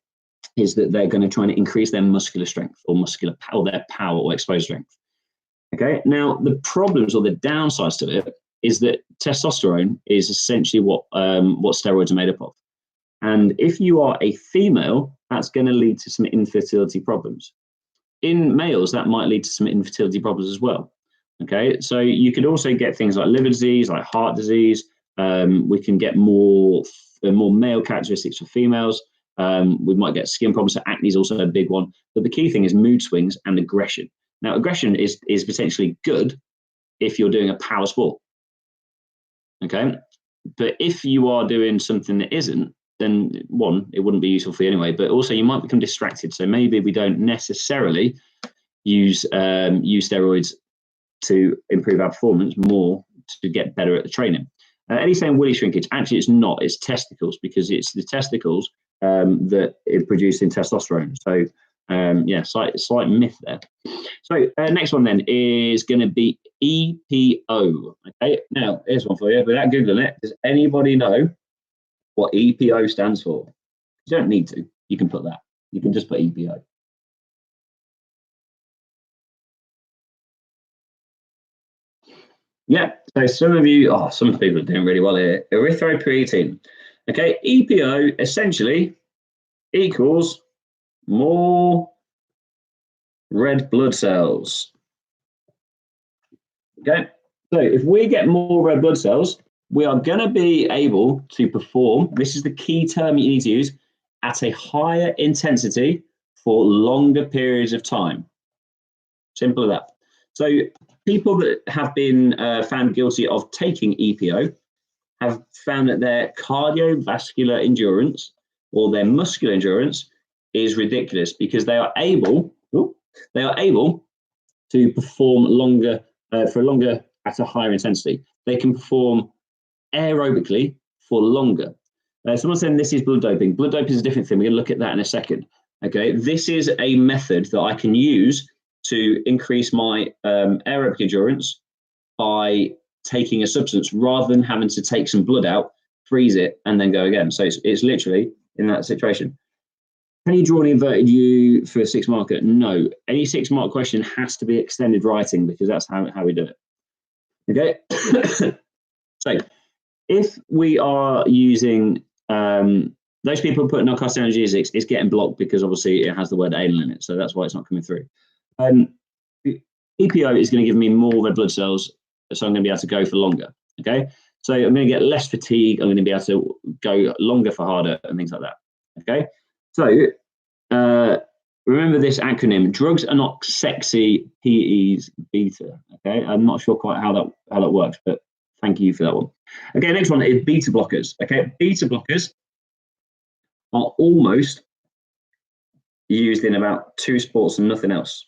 is that they're going to try and increase their muscular strength or muscular power, their power or exposed strength. Okay, now the problems or the downsides to it is that testosterone is essentially what steroids are made up of. And if you are a female, that's going to lead to some infertility problems. In males, that might lead to some infertility problems as well. Okay, so you could also get things like liver disease, like heart disease. We can get more male characteristics for females. We might get skin problems. So acne is also a big one. But the key thing is mood swings and aggression. Now, aggression is potentially good if you're doing a power sport. Okay, but if you are doing something that isn't, then one, it wouldn't be useful for you anyway. But also, you might become distracted. So maybe we don't necessarily use steroids to improve our performance, more to get better at the training. Eddie's saying willy shrinkage. Actually, it's not. It's testicles, because it's the testicles that are producing testosterone. So yeah, slight myth there. So next one then is going to be EPO. Okay, now here's one for you. Without googling it, does anybody know what EPO stands for? You don't need to. You can put that. You can just put EPO. Yeah, so some people are doing really well here. Erythropoietin. Okay, EPO essentially equals more red blood cells. Okay, so if we get more red blood cells, we are going to be able to perform, this is the key term you need to use, at a higher intensity for longer periods of time. Simple as that. So people that have been found guilty of taking EPO have found that their cardiovascular endurance or their muscular endurance is ridiculous, because they are able to perform longer at a higher intensity. They can perform aerobically for longer. Someone saying this is blood doping. Blood doping is a different thing. We're going to look at that in a second. Okay, this is a method that I can use to increase my aerobic endurance by taking a substance rather than having to take some blood out, freeze it, and then go again. So it's literally in that situation. Can you draw an inverted U for a 6-marker? No. Any 6-mark question has to be extended writing, because that's how we do it. Okay. So if we are using those people putting narcotic analgesics, it's getting blocked because obviously it has the word anal in it. So that's why it's not coming through. EPO is going to give me more red blood cells so I'm going to be able to go for longer. Okay, so I'm going to get less fatigue. I'm going to be able to go longer for harder and things like that. Okay, so remember this acronym: drugs are not sexy. PE's beta. Okay, I'm not sure quite how that works, but thank you for that one. Okay, next one is beta blockers. Okay, beta blockers are almost used in about 2 sports and nothing else.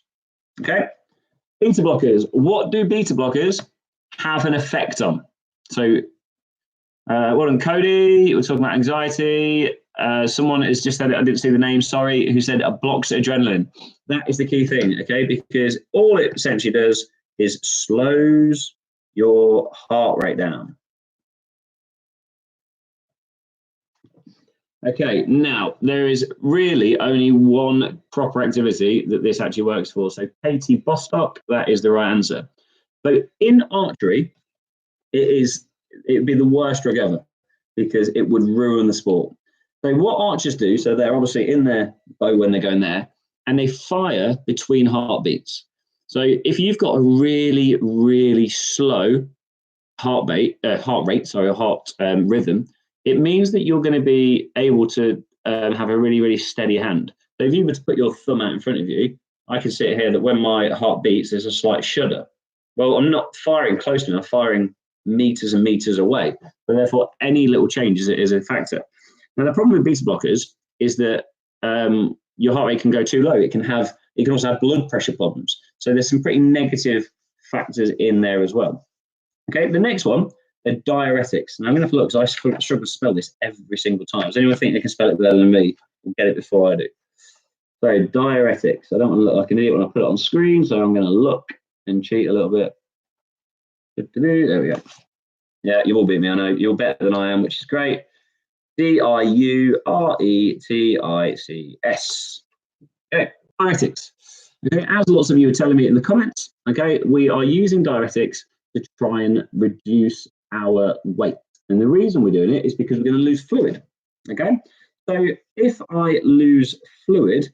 Okay, beta blockers. What do beta blockers have an effect on? So, well done, Cody. We're talking about anxiety. Someone has just said, I didn't see the name, sorry, who said it blocks adrenaline. That is the key thing, okay? Because all it essentially does is slows your heart rate down. Okay, now there is really only one proper activity that this actually works for. So Katie Bostock, that is the right answer. So in archery, it'd be the worst drug ever because it would ruin the sport. So what archers do, so they're obviously in their bow when they're going there, and they fire between heartbeats. So if you've got a really, really slow heart rate, rhythm, it means that you're going to be able to have a really, really steady hand. So if you were to put your thumb out in front of you, I can sit here that when my heart beats, there's a slight shudder. Well, I'm not firing close enough, I'm firing meters and meters away. But therefore, any little change is a factor. Now, the problem with beta blockers is that your heart rate can go too low. It can also have blood pressure problems. So there's some pretty negative factors in there as well. Okay, the next one, are diuretics. And I'm going to have to look because I struggle to spell this every single time. Does anyone think they can spell it better than me? We'll get it before I do. So diuretics. I don't want to look like an idiot when I put it on screen, so I'm going to look and cheat a little bit. There we go. Yeah, you all beat me. I know you're better than I am, which is great. Diuretics. Okay, diuretics. Okay, as lots of you are telling me in the comments, okay, we are using diuretics to try and reduce our weight. And the reason we're doing it is because we're going to lose fluid. Okay, so if I lose fluid,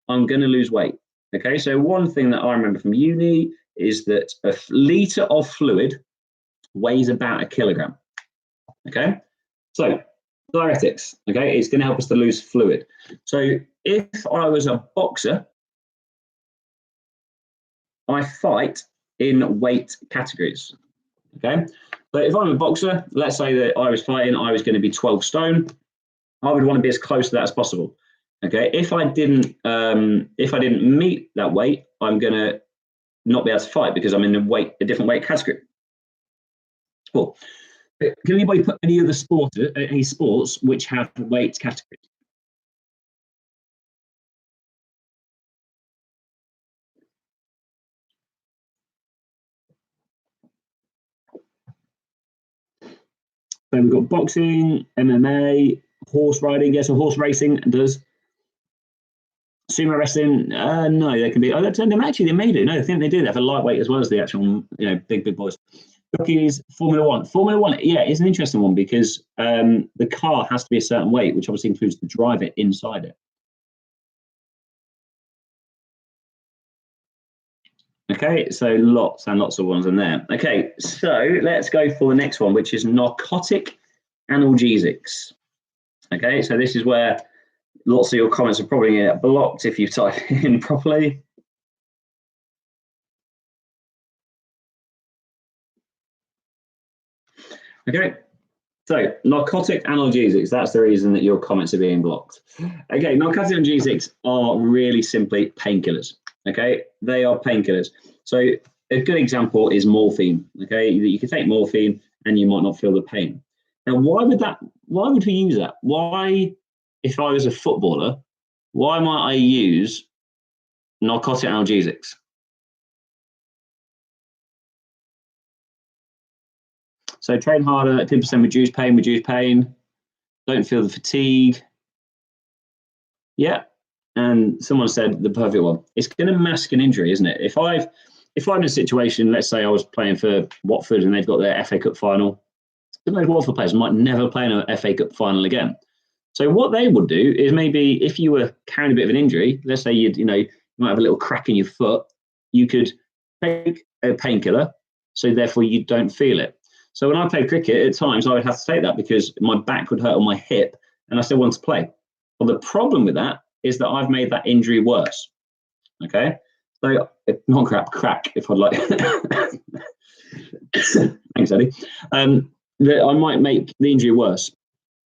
I'm going to lose weight. Okay, so one thing that I remember from uni is that a litre of fluid weighs about 1 kilogram. Okay, so diuretics, okay, it's going to help us to lose fluid. So if I was a boxer, I fight in weight categories. Okay, but if I'm a boxer, let's say that I was fighting, I was going to be 12 stone. I would want to be as close to that as possible. Okay, if I didn't meet that weight, I'm going to not be able to fight because I'm in a different weight category. Cool. Can anybody put any other sports which have weight categories? So we've got boxing, MMA, horse riding. Yes, so horse racing does. Sumo wrestling, no, they can be. Oh, actually, they may do. No, I think they do that for lightweight as well as the actual, big boys. Jockeys, Formula One. Formula One, yeah, it's an interesting one because the car has to be a certain weight, which obviously includes the driver inside it. Okay, so lots and lots of ones in there. Okay, so let's go for the next one, which is narcotic analgesics. Okay, so this is where lots of your comments are probably going to get blocked if you type it in properly. Okay, so narcotic analgesics, that's the reason that your comments are being blocked. Okay, narcotic analgesics are really simply painkillers. Okay, they are painkillers. So a good example is morphine. Okay, you can take morphine and you might not feel the pain. Now, why would we use that? Why, if I was a footballer, why might I use narcotic analgesics? So train harder, 10% reduce pain, don't feel the fatigue. Yeah, and someone said the perfect one. It's going to mask an injury, isn't it? If I'm in a situation, let's say I was playing for Watford and they've got their FA Cup final, some of those Watford players might never play in an FA Cup final again. So what they would do is maybe if you were carrying a bit of an injury, let's say you might have a little crack in your foot, you could take a painkiller so therefore you don't feel it. So when I played cricket, at times I would have to take that because my back would hurt on my hip and I still want to play. Well, the problem with that is that I've made that injury worse. Okay, so not crack if I'd like. Thanks, Eddie. That I might make the injury worse.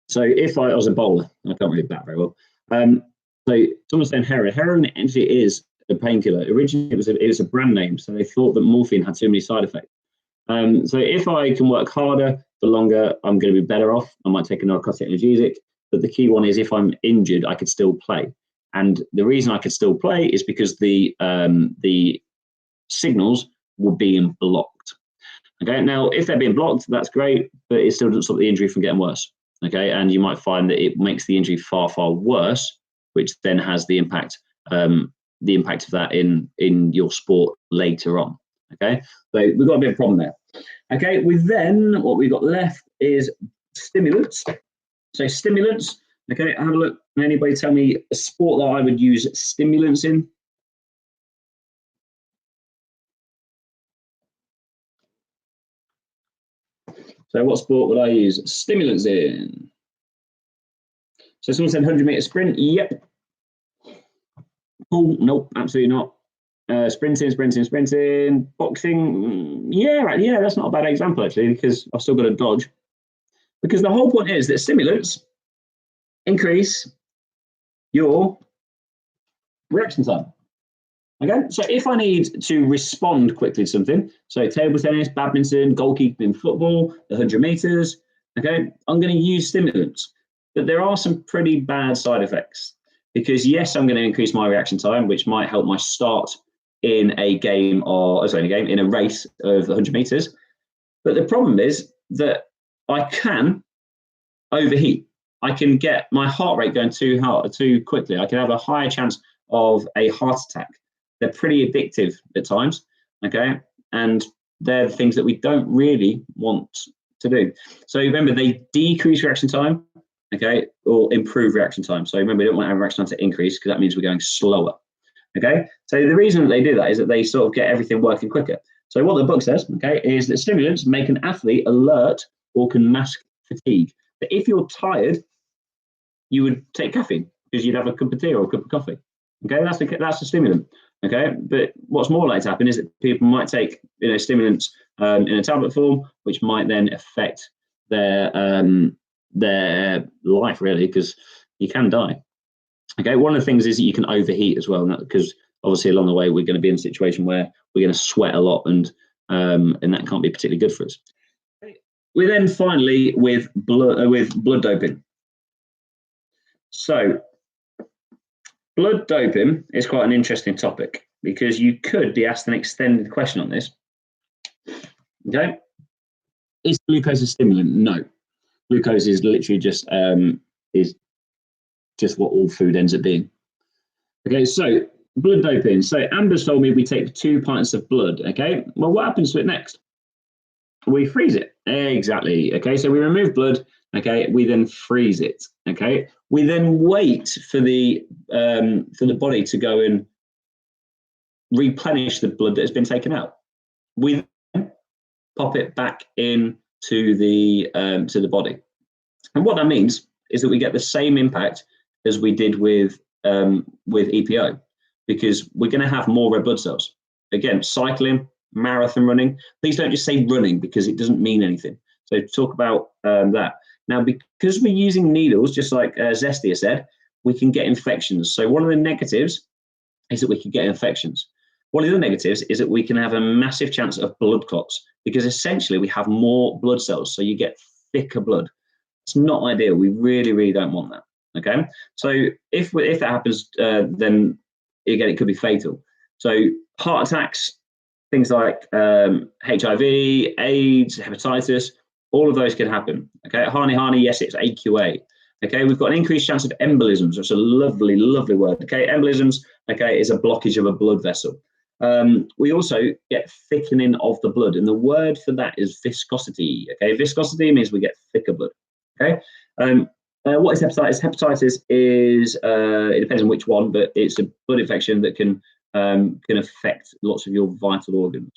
So if I was a bowler, I can't really bat very well. So someone's saying heroin. Heroin actually is a painkiller. Originally, it was a brand name, so they thought that morphine had too many side effects. So if I can work harder for longer, I'm going to be better off. I might take a narcotic analgesic, but the key one is if I'm injured, I could still play. And the reason I could still play is because the signals were being blocked. Okay, now if they're being blocked, that's great, but it still doesn't stop the injury from getting worse. Okay, and you might find that it makes the injury far, far worse, which then has the impact of that in your sport later on. Okay, so we've got a bit of a problem there. Okay, what we've got left is stimulants. So stimulants. Okay, have a look. Anybody tell me a sport that I would use stimulants in? So what sport would I use stimulants in? So someone said 100-meter sprint. Yep. Pool. Nope, absolutely not. Sprinting. Boxing. Yeah, that's not a bad example actually, because I've still got to dodge. Because the whole point is that stimulants increase your reaction time. Okay, so if I need to respond quickly to something, so table tennis, badminton, goalkeeping, football, the 100 meters, okay, I'm going to use stimulants. But there are some pretty bad side effects because yes, I'm going to increase my reaction time, which might help my start in a game in a race of 100 meters. But the problem is that I can overheat. I can get my heart rate going too quickly. I can have a higher chance of a heart attack. They're pretty addictive at times, okay? And they're the things that we don't really want to do. So remember, they decrease reaction time, okay, or improve reaction time. So remember, we don't want our reaction time to increase because that means we're going slower, okay? So the reason that they do that is that they sort of get everything working quicker. So what the book says, okay, is that stimulants make an athlete alert or can mask fatigue. But if you're tired, you would take caffeine because you'd have a cup of tea or a cup of coffee. Okay, that's a stimulant. Okay, but what's more likely to happen is that people might take stimulants in a tablet form, which might then affect their life really, because you can die. Okay, one of the things is that you can overheat as well, because obviously along the way we're going to be in a situation where we're going to sweat a lot, and that can't be particularly good for us. We then finally with blood doping. So blood doping is quite an interesting topic because you could be asked an extended question on this. Okay, is glucose a stimulant? No, glucose is literally just what all food ends up being. Okay, so blood doping. So Amber's told me we take 2 pints of blood. Okay, well, what happens to it next? We freeze it. Exactly. Okay, so we remove blood. Okay, we then freeze it. Okay, we then wait for the body to go and replenish the blood that has been taken out. We then pop it back into the body, and what that means is that we get the same impact as we did with EPO, because we're going to have more red blood cells. Again, cycling, marathon running. Please don't just say running because it doesn't mean anything. So talk about that. Now, because we're using needles, just like Zestia said, we can get infections. So one of the negatives is that we can get infections. One of the negatives is that we can have a massive chance of blood clots because essentially we have more blood cells. So you get thicker blood. It's not ideal. We really, really don't want that. Okay. So if that happens, then again, it could be fatal. So heart attacks, things like HIV, AIDS, hepatitis, all of those can happen. Okay, Harney, yes, it's AQA. Okay, we've got an increased chance of embolisms. That's a lovely, lovely word. Okay, embolisms, okay, is a blockage of a blood vessel. We also get thickening of the blood, and the word for that is viscosity. Okay, viscosity means we get thicker blood. Okay, what is hepatitis? Hepatitis is it depends on which one, but it's a blood infection that can affect lots of your vital organs.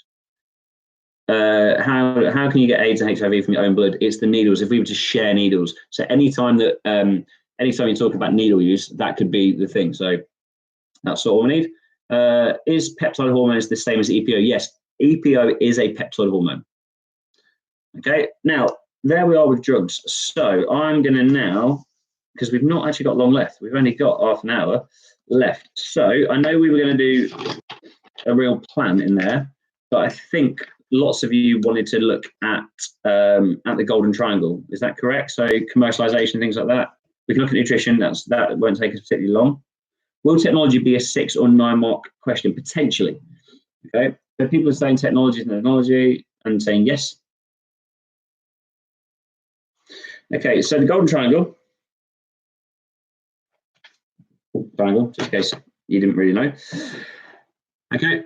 how can you get AIDS and HIV from your own blood? It's the needles. If we were to share needles, so anytime you talk about needle use, that could be the thing. So that's all we need. Is peptide hormones the same as EPO? Yes, EPO is a peptide hormone. Okay, now there we are with drugs. So I'm going to now, because we've not actually got long left, we've only got half an hour left. So I know we were going to do a real plan in there, but I think lots of you wanted to look at the golden triangle. Is that correct? So commercialization, things like that. We can look at nutrition. That won't take us particularly long. Will technology be a 6 or 9 mark question? Potentially. Okay. So people are saying technology is technology and saying yes. Okay. So the golden triangle. Just in case you didn't really know. Okay.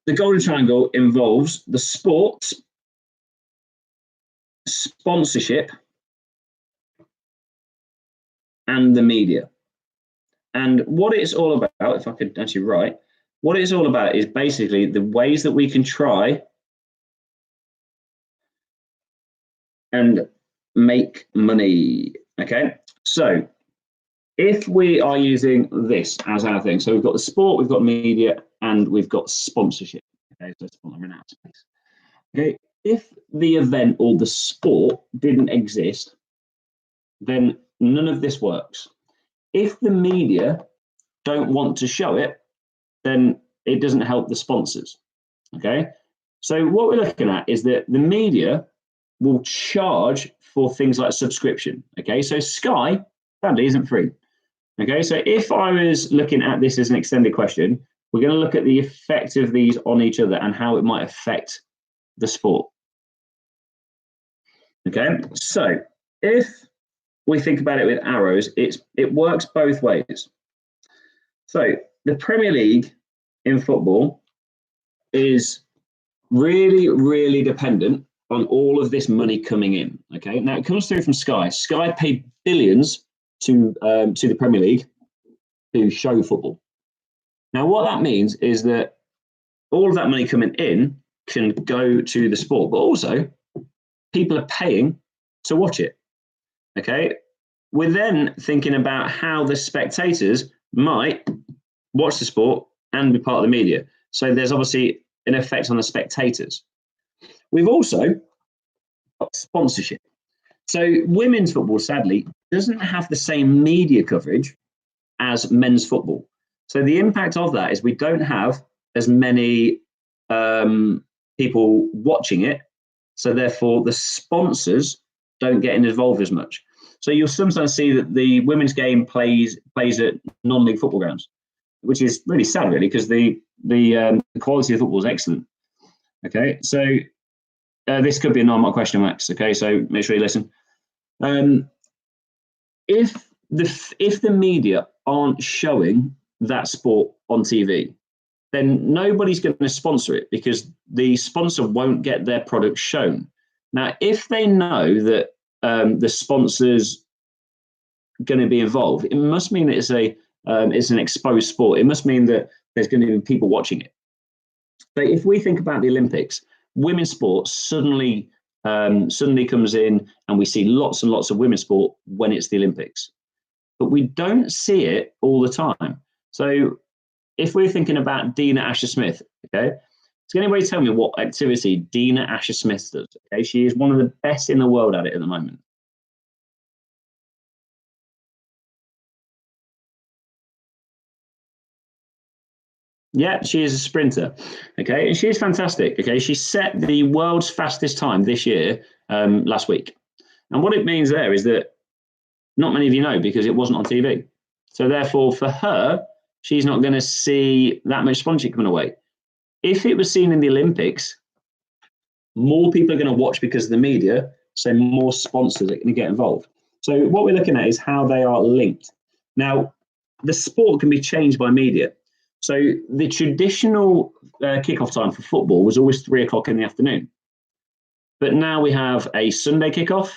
The golden triangle involves the sport, sponsorship, and the media. And what it's all about, if I could actually write, what it's all about is basically the ways that we can try and make money. Okay, so if we are using this as our thing, so we've got the sport, we've got media, and we've got sponsorship. Okay, so I'm running out of space. Okay, if the event or the sport didn't exist, then none of this works. If the media don't want to show it, then it doesn't help the sponsors. Okay, so what we're looking at is that the media will charge for things like subscription. Okay, so Sky sadly isn't free. Okay, so if I was looking at this as an extended question, we're going to look at the effect of these on each other and how it might affect the sport. Okay, so if we think about it with arrows, it works both ways. So the Premier League in football is really, really dependent on all of this money coming in. Okay, now it comes through from Sky. Sky paid billions to the Premier League to show football. Now, what that means is that all of that money coming in can go to the sport, but also people are paying to watch it. Okay, we're then thinking about how the spectators might watch the sport and be part of the media. So there's obviously an effect on the spectators. We've also got sponsorship. So women's football, sadly, doesn't have the same media coverage as men's football. So the impact of that is we don't have as many people watching it. So therefore, the sponsors don't get involved as much. So you'll sometimes see that the women's game plays at non-league football grounds, which is really sad, really, because the quality of football is excellent. Okay, so this could be a normal question, Max. Okay, so make sure you listen. If the media aren't showing that sport on TV, then nobody's going to sponsor it because the sponsor won't get their product shown. Now, if they know that the sponsor's going to be involved, it must mean that it's an exposed sport. It must mean that there's going to be people watching it. But if we think about the Olympics, women's sport suddenly comes in, and we see lots and lots of women's sport when it's the Olympics. But we don't see it all the time. So if we're thinking about Dina Asher-Smith, okay, can anybody tell me what activity Dina Asher-Smith does? Okay, she is one of the best in the world at it at the moment. Yeah, she is a sprinter. Okay, and she is fantastic. Okay, she set the world's fastest time this year, last week. And what it means there is that not many of you know because it wasn't on TV. So therefore, for her, she's not going to see that much sponsorship coming away. If it was seen in the Olympics, more people are going to watch because of the media, so more sponsors are going to get involved. So what we're looking at is how they are linked. Now, the sport can be changed by media. So the traditional kickoff time for football was always 3 o'clock in the afternoon. But now we have a Sunday kickoff.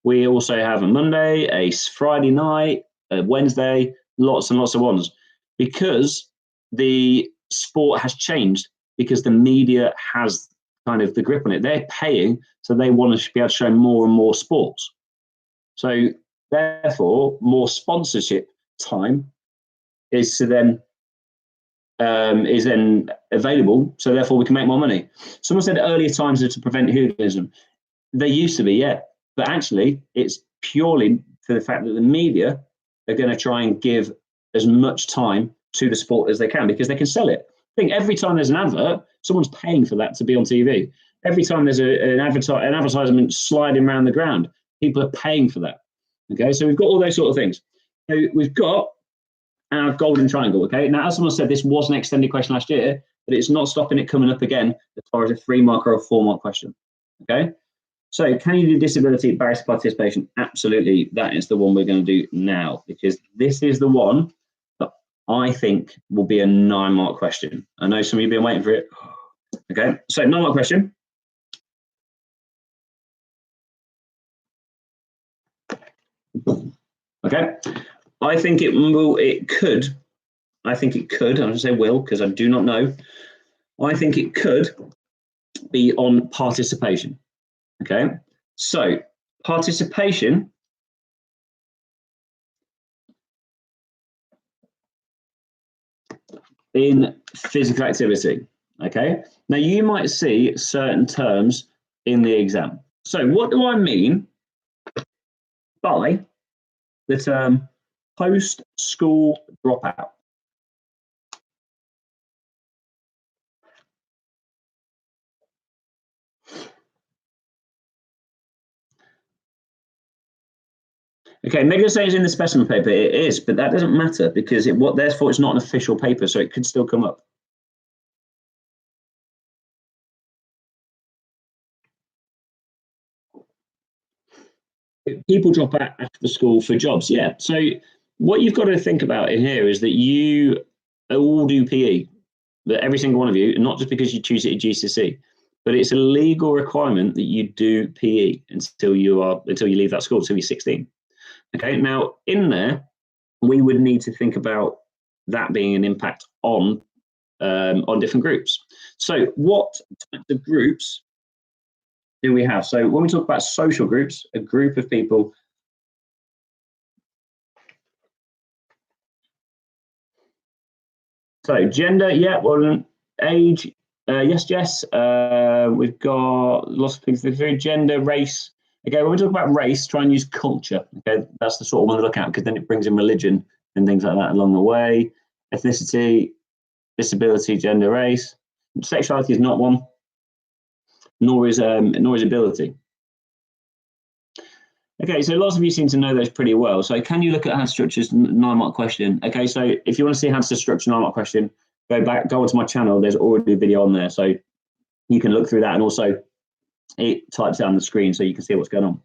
We also have a Monday, a Friday night, a Wednesday, lots and lots of ones, because the sport has changed, because the media has kind of the grip on it. They're paying, so they want to be able to show more and more sports. So therefore, more sponsorship time is then available. So therefore, we can make more money. Someone said earlier times are to prevent hooliganism. They used to be, yeah, but actually, it's purely for the fact that the media are going to try and give as much time to the sport as they can because they can sell it. I think every time there's an advert, someone's paying for that to be on TV. Every time there's an advertisement sliding around the ground, people are paying for that. Okay, so we've got all those sort of things. So we've got our golden triangle. Okay, now as someone said, this was an extended question last year, but it's not stopping it coming up again as far as a 3-mark or a 4-mark question. Okay, so can you do disability barriers to participation? Absolutely, that is the one we're going to do now because this is the one that I think will be a 9-mark question. I know some of you have been waiting for it. Okay, so 9-mark question. Okay, I think it could. I think it could. I don't say will because I do not know. I think it could be on participation. Okay, so participation in physical activity. Okay, now you might see certain terms in the exam. So what do I mean by the term post-school dropout? Okay, maybe you're saying it's in the specimen paper. It is, but that doesn't matter because therefore it's not an official paper, so it could still come up. People drop out after school for jobs, yeah. So what you've got to think about in here is that you all do PE, that every single one of you, not just because you choose it at GCSE, but it's a legal requirement that you do PE until you leave that school, until you're 16. Okay, now in there, we would need to think about that being an impact on different groups. So what types of groups do we have? So when we talk about social groups, a group of people. So gender, yeah, well, age, yes, Jess. We've got lots of things through gender, race. Okay, when we talk about race, try and use culture. Okay, that's the sort of one to look at because then it brings in religion and things like that along the way. Ethnicity, disability, gender, race. Sexuality is not one, nor is ability. Okay, so lots of you seem to know those pretty well. So can you look at how to structure this 9-mark question? Okay, so if you want to see how to structure a 9-mark question, go onto my channel. There's already a video on there, so you can look through that, and also it types it on the screen so you can see what's going on.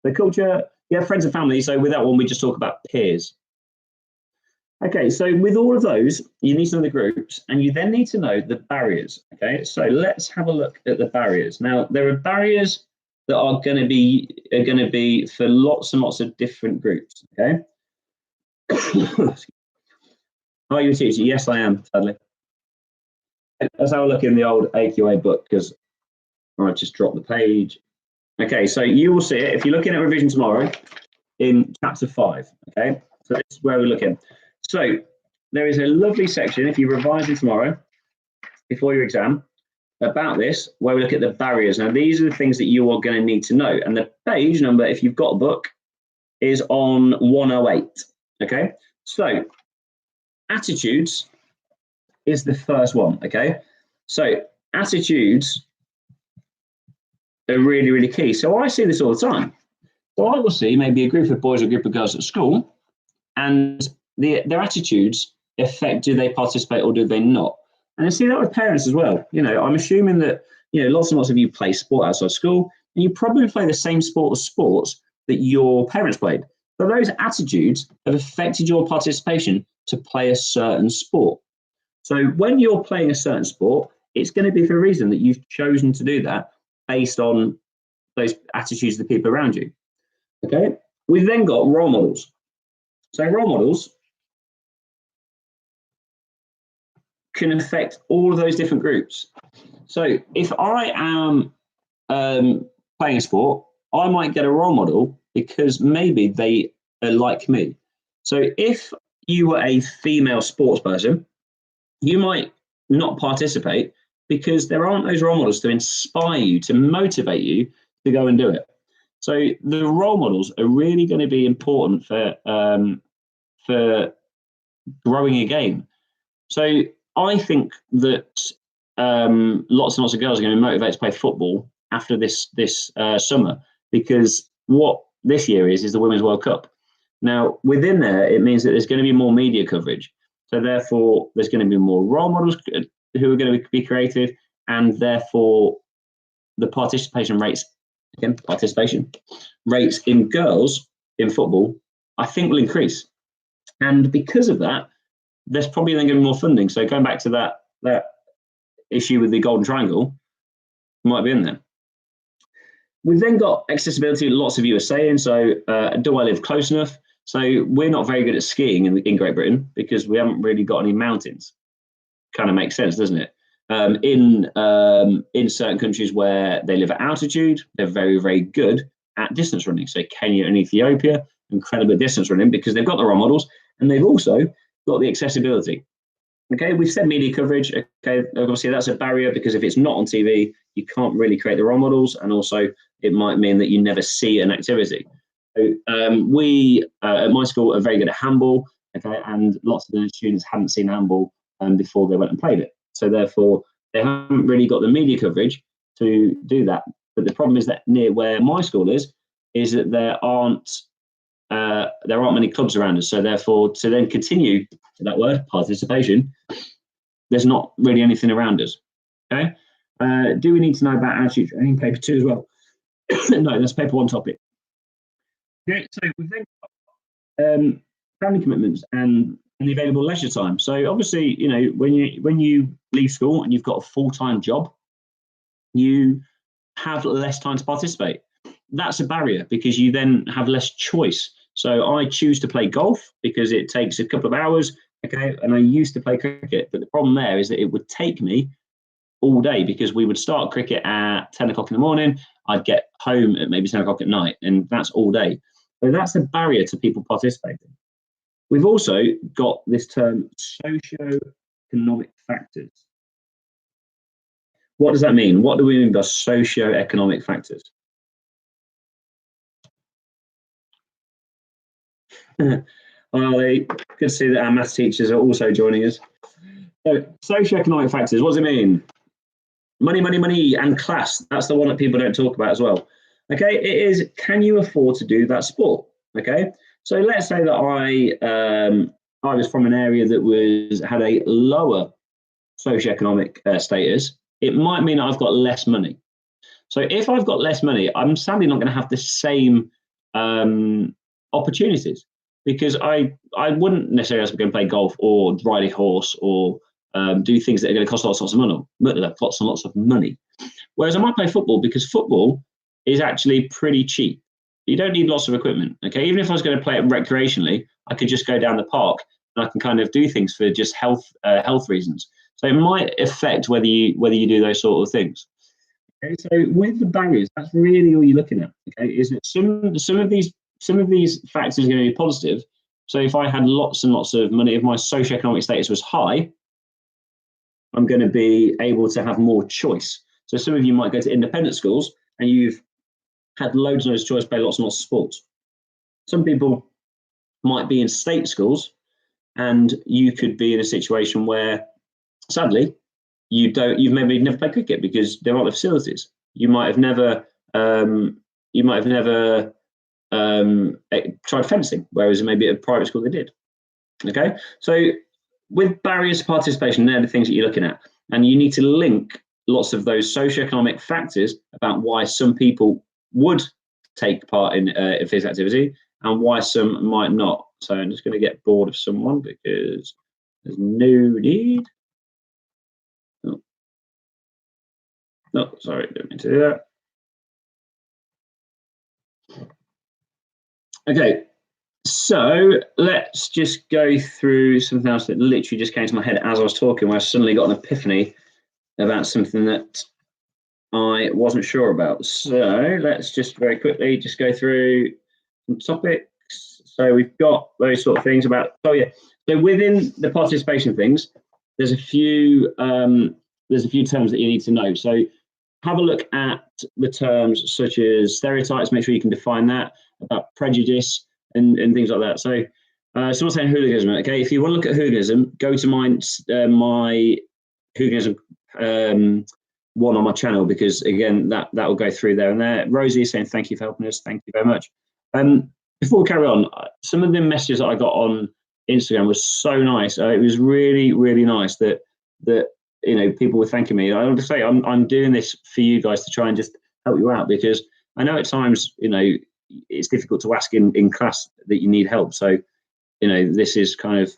The culture, yeah, friends and family. So with that one, we just talk about peers. Okay, so with all of those, you need to know the groups, and you then need to know the barriers. Okay, so let's have a look at the barriers. Now, there are barriers that are going to be for lots and lots of different groups. Okay. Are you a teacher? Yes, I am, sadly. Let's have a look in the old AQA book because I just dropped the page. Okay, so you will see it if you're looking at revision tomorrow in chapter 5. Okay, so this is where we're looking. So there is a lovely section if you're revising tomorrow before your exam about this, where we look at the barriers. Now, these are the things that you are going to need to know. And the page number, if you've got a book, is on 108. Okay, so attitudes is the first one. Okay, so attitudes are really, really key. So I see this all the time. So I will see maybe a group of boys or a group of girls at school, and their attitudes affect, do they participate or do they not? And I see that with parents as well. You know, I'm assuming that, you know, lots and lots of you play sport outside school, and you probably play the same sport or sports that your parents played. So those attitudes have affected your participation to play a certain sport. So when you're playing a certain sport, it's going to be for a reason that you've chosen to do that based on those attitudes of the people around you. Okay, we've then got role models. So role models can affect all of those different groups. So if I am playing a sport, I might get a role model because maybe they are like me. So if you were a female sports person, you might not participate because there aren't those role models to inspire you, to motivate you to go and do it. So the role models are really going to be important for growing a game. So I think that lots and lots of girls are going to be motivated to play football after this summer, because what this year is the Women's World Cup. Now, within there, it means that there's going to be more media coverage. So therefore, there's going to be more role models who are going to be created, and therefore the participation rates in girls in football, I think, will increase. And because of that, there's probably then going to be more funding. So going back to that issue with the Golden Triangle, might be in there. We've then got accessibility. Lots of you are saying, so do I live close enough? So we're not very good at skiing in Great Britain because we haven't really got any mountains. Kind of makes sense, doesn't it? In certain countries where they live at altitude, they're very, very good at distance running. So Kenya and Ethiopia, incredible distance running because they've got the role models and they've also got the accessibility. Okay, we've said media coverage. Okay, obviously that's a barrier because if it's not on TV, you can't really create the role models, and also it might mean that you never see an activity. So we at my school are very good at handball. Okay, and lots of the students hadn't seen handball before they went and played it. So therefore, they haven't really got the media coverage to do that. But the problem is that near where my school is that there aren't many clubs around us. So therefore, to then continue that word participation, there's not really anything around us. Okay. Do we need to know about attitude training? Paper 2 as well. No, that's paper 1 topic. Okay, so we've then got family commitments and the available leisure time. So obviously, you know, when you leave school and you've got a full-time job, you have less time to participate. That's a barrier because you then have less choice. So I choose to play golf because it takes a couple of hours, okay, and I used to play cricket, but the problem there is that it would take me all day because we would start cricket at 10 o'clock in the morning, I'd get home at maybe 10 o'clock at night, and that's all day. So that's a barrier to people participating. We've also got this term socio-economic factors. What does that mean? What do we mean by socio-economic factors? Well, good to see that our maths teachers are also joining us. So, socio-economic factors, what does it mean? Money, money, money, and class. That's the one that people don't talk about as well. Okay, it is, can you afford to do that sport? Okay, so let's say that I was from an area that had a lower socioeconomic status. It might mean I've got less money. So if I've got less money, I'm sadly not going to have the same opportunities because I wouldn't necessarily have to go and play golf or ride a horse or do things that are going to cost lots and lots of money. Whereas I might play football because football is actually pretty cheap. You don't need lots of equipment. Okay, even if I was going to play it recreationally, I could just go down the park and I can kind of do things for just health reasons. So it might affect whether you do those sort of things. Okay, so with the barriers, that's really all you're looking at. Okay, is that some of these factors are going to be positive. So if I had lots and lots of money, if my socioeconomic status was high, I'm going to be able to have more choice. So some of you might go to independent schools and you've had loads and loads of choice, play lots and lots of sports. Some people might be in state schools and you could be in a situation where, sadly, you've maybe never played cricket because there aren't the facilities. You might have never tried fencing, whereas maybe at a private school they did. Okay, so with barriers to participation, they're the things that you're looking at, and you need to link lots of those socioeconomic factors about why some people would take part in physical activity and why some might not. So I'm just going to get bored of someone because there's no need. No, sorry, don't mean to do that. Okay, So let's just go through something else that literally just came to my head as I was talking, where I suddenly got an epiphany about something that I wasn't sure about. So let's just very quickly just go through some topics. So we've got those sort of things about, oh yeah. So within the participation things, there's a few terms that you need to know. So have a look at the terms such as stereotypes, make sure you can define that, about prejudice and things like that. So someone's saying hooliganism, okay? If you want to look at hooliganism, go to my hooliganism one on my channel, because again, that will go through there and there. Rosie is saying thank you for helping us. Thank you very much. Before we carry on, some of the messages that I got on Instagram was so nice. It was really, really nice that people were thanking me. I want to say I'm doing this for you guys to try and just help you out, because I know at times it's difficult to ask in class that you need help. So this is kind of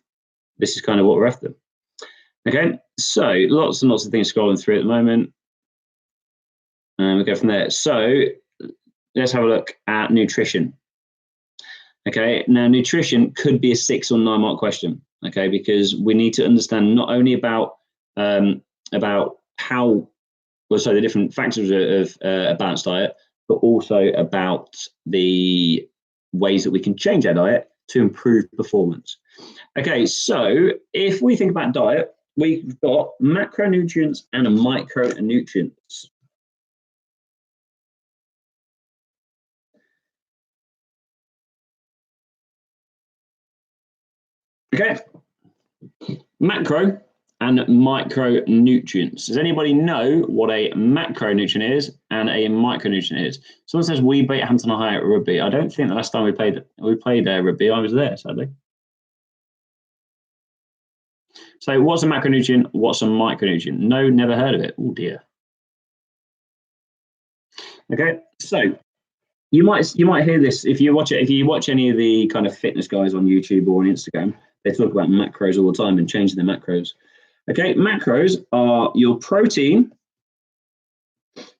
what we're after. Okay, so lots and lots of things scrolling through at the moment. And we'll go from there. So let's have a look at nutrition. Okay, now nutrition could be a 6 or 9 mark question. Okay, because we need to understand not only about the different factors of a balanced diet, but also about the ways that we can change our diet to improve performance. Okay, so if we think about diet, we've got macronutrients and micronutrients. Okay, macro and micronutrients. Does anybody know what a macronutrient is and a micronutrient is? Someone says we beat Hampton High at rugby. I don't think the last time we played rugby, I was there, sadly. So what's a macronutrient? What's a micronutrient? No, never heard of it. Oh dear. Okay, so you might hear this if you watch any of the kind of fitness guys on YouTube or on Instagram. They talk about macros all the time and changing the macros. Okay, macros are your protein,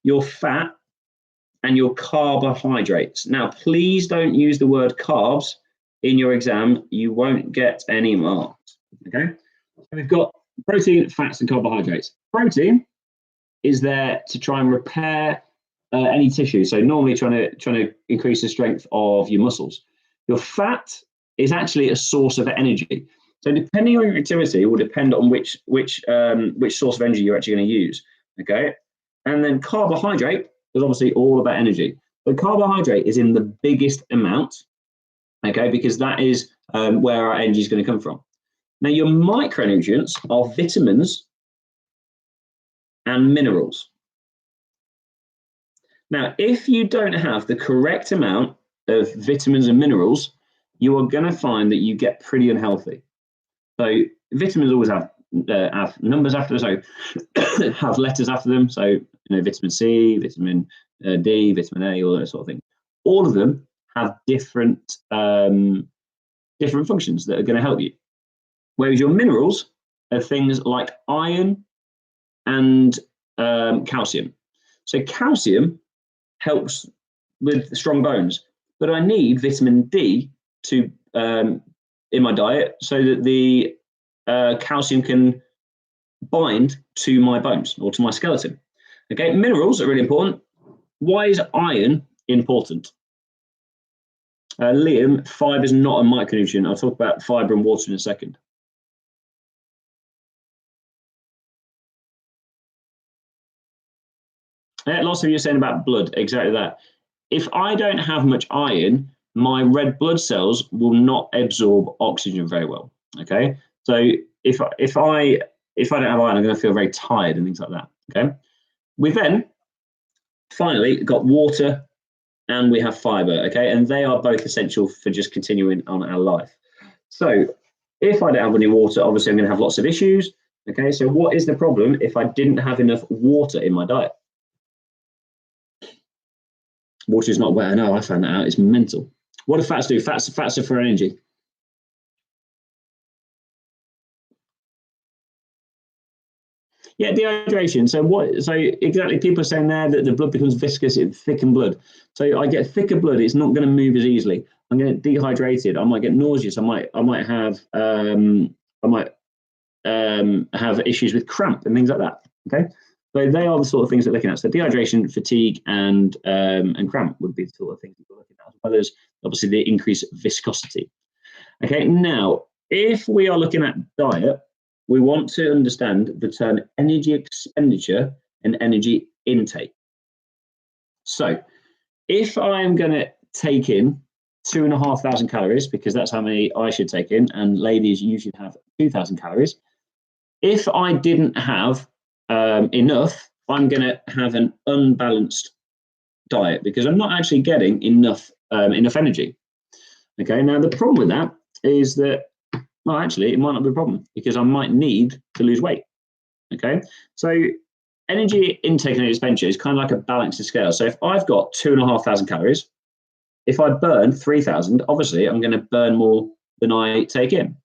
your fat, and your carbohydrates. Now, please don't use the word carbs in your exam. You won't get any marks. Okay, so we've got protein, fats, and carbohydrates. Protein is there to try and repair any tissue. So normally trying to increase the strength of your muscles. Your fat is actually a source of energy. So depending on your activity, it will depend on which source of energy you're actually going to use. Okay, and then carbohydrate is obviously all about energy. But carbohydrate is in the biggest amount. Okay, because that is where our energy is going to come from. Now your micronutrients are vitamins and minerals. Now, if you don't have the correct amount of vitamins and minerals, you are going to find that you get pretty unhealthy. So vitamins always have numbers after them, so have letters after them. So vitamin C, vitamin D, vitamin A, all that sort of thing. All of them have different functions that are going to help you. Whereas your minerals are things like iron and calcium. So calcium helps with strong bones, but I need vitamin D to in my diet so that the calcium can bind to my bones or to my skeleton. Okay, minerals are really important. Why is iron important? Liam, fibre is not a micronutrient. I'll talk about fibre and water in a second. Lots of you are saying about blood, exactly that. If I don't have much iron, my red blood cells will not absorb oxygen very well. Okay, so if I don't have iron, I'm going to feel very tired and things like that. Okay, we then finally got water and we have fiber. Okay, and they are both essential for just continuing on our life. So if I don't have any water, obviously I'm going to have lots of issues. Okay, so what is the problem if I didn't have enough water in my diet? Water is not wet. I know, I found that out. It's mental. What do fats do? Fats are for energy. Yeah, dehydration. So exactly, people are saying there that the blood becomes viscous, it thicken blood. So I get thicker blood, it's not going to move as easily. I'm going to get dehydrated. I might get nauseous. I might have issues with cramp and things like that. Okay, so they are the sort of things we're looking at. So dehydration, fatigue, and cramp would be the sort of things we're looking at, as well as obviously the increased viscosity. Okay, now if we are looking at diet, we want to understand the term energy expenditure and energy intake. So if I'm going to take in 2,500 calories, because that's how many I should take in, and ladies, you should have 2,000 calories. If I didn't have enough, I'm going to have an unbalanced diet because I'm not actually getting enough energy. Okay, now the problem with that is that, well, actually, it might not be a problem because I might need to lose weight. Okay, so energy intake and expenditure is kind of like a balanced scale. So if I've got 2,500 calories, if I burn 3,000, obviously I'm going to burn more than I take in.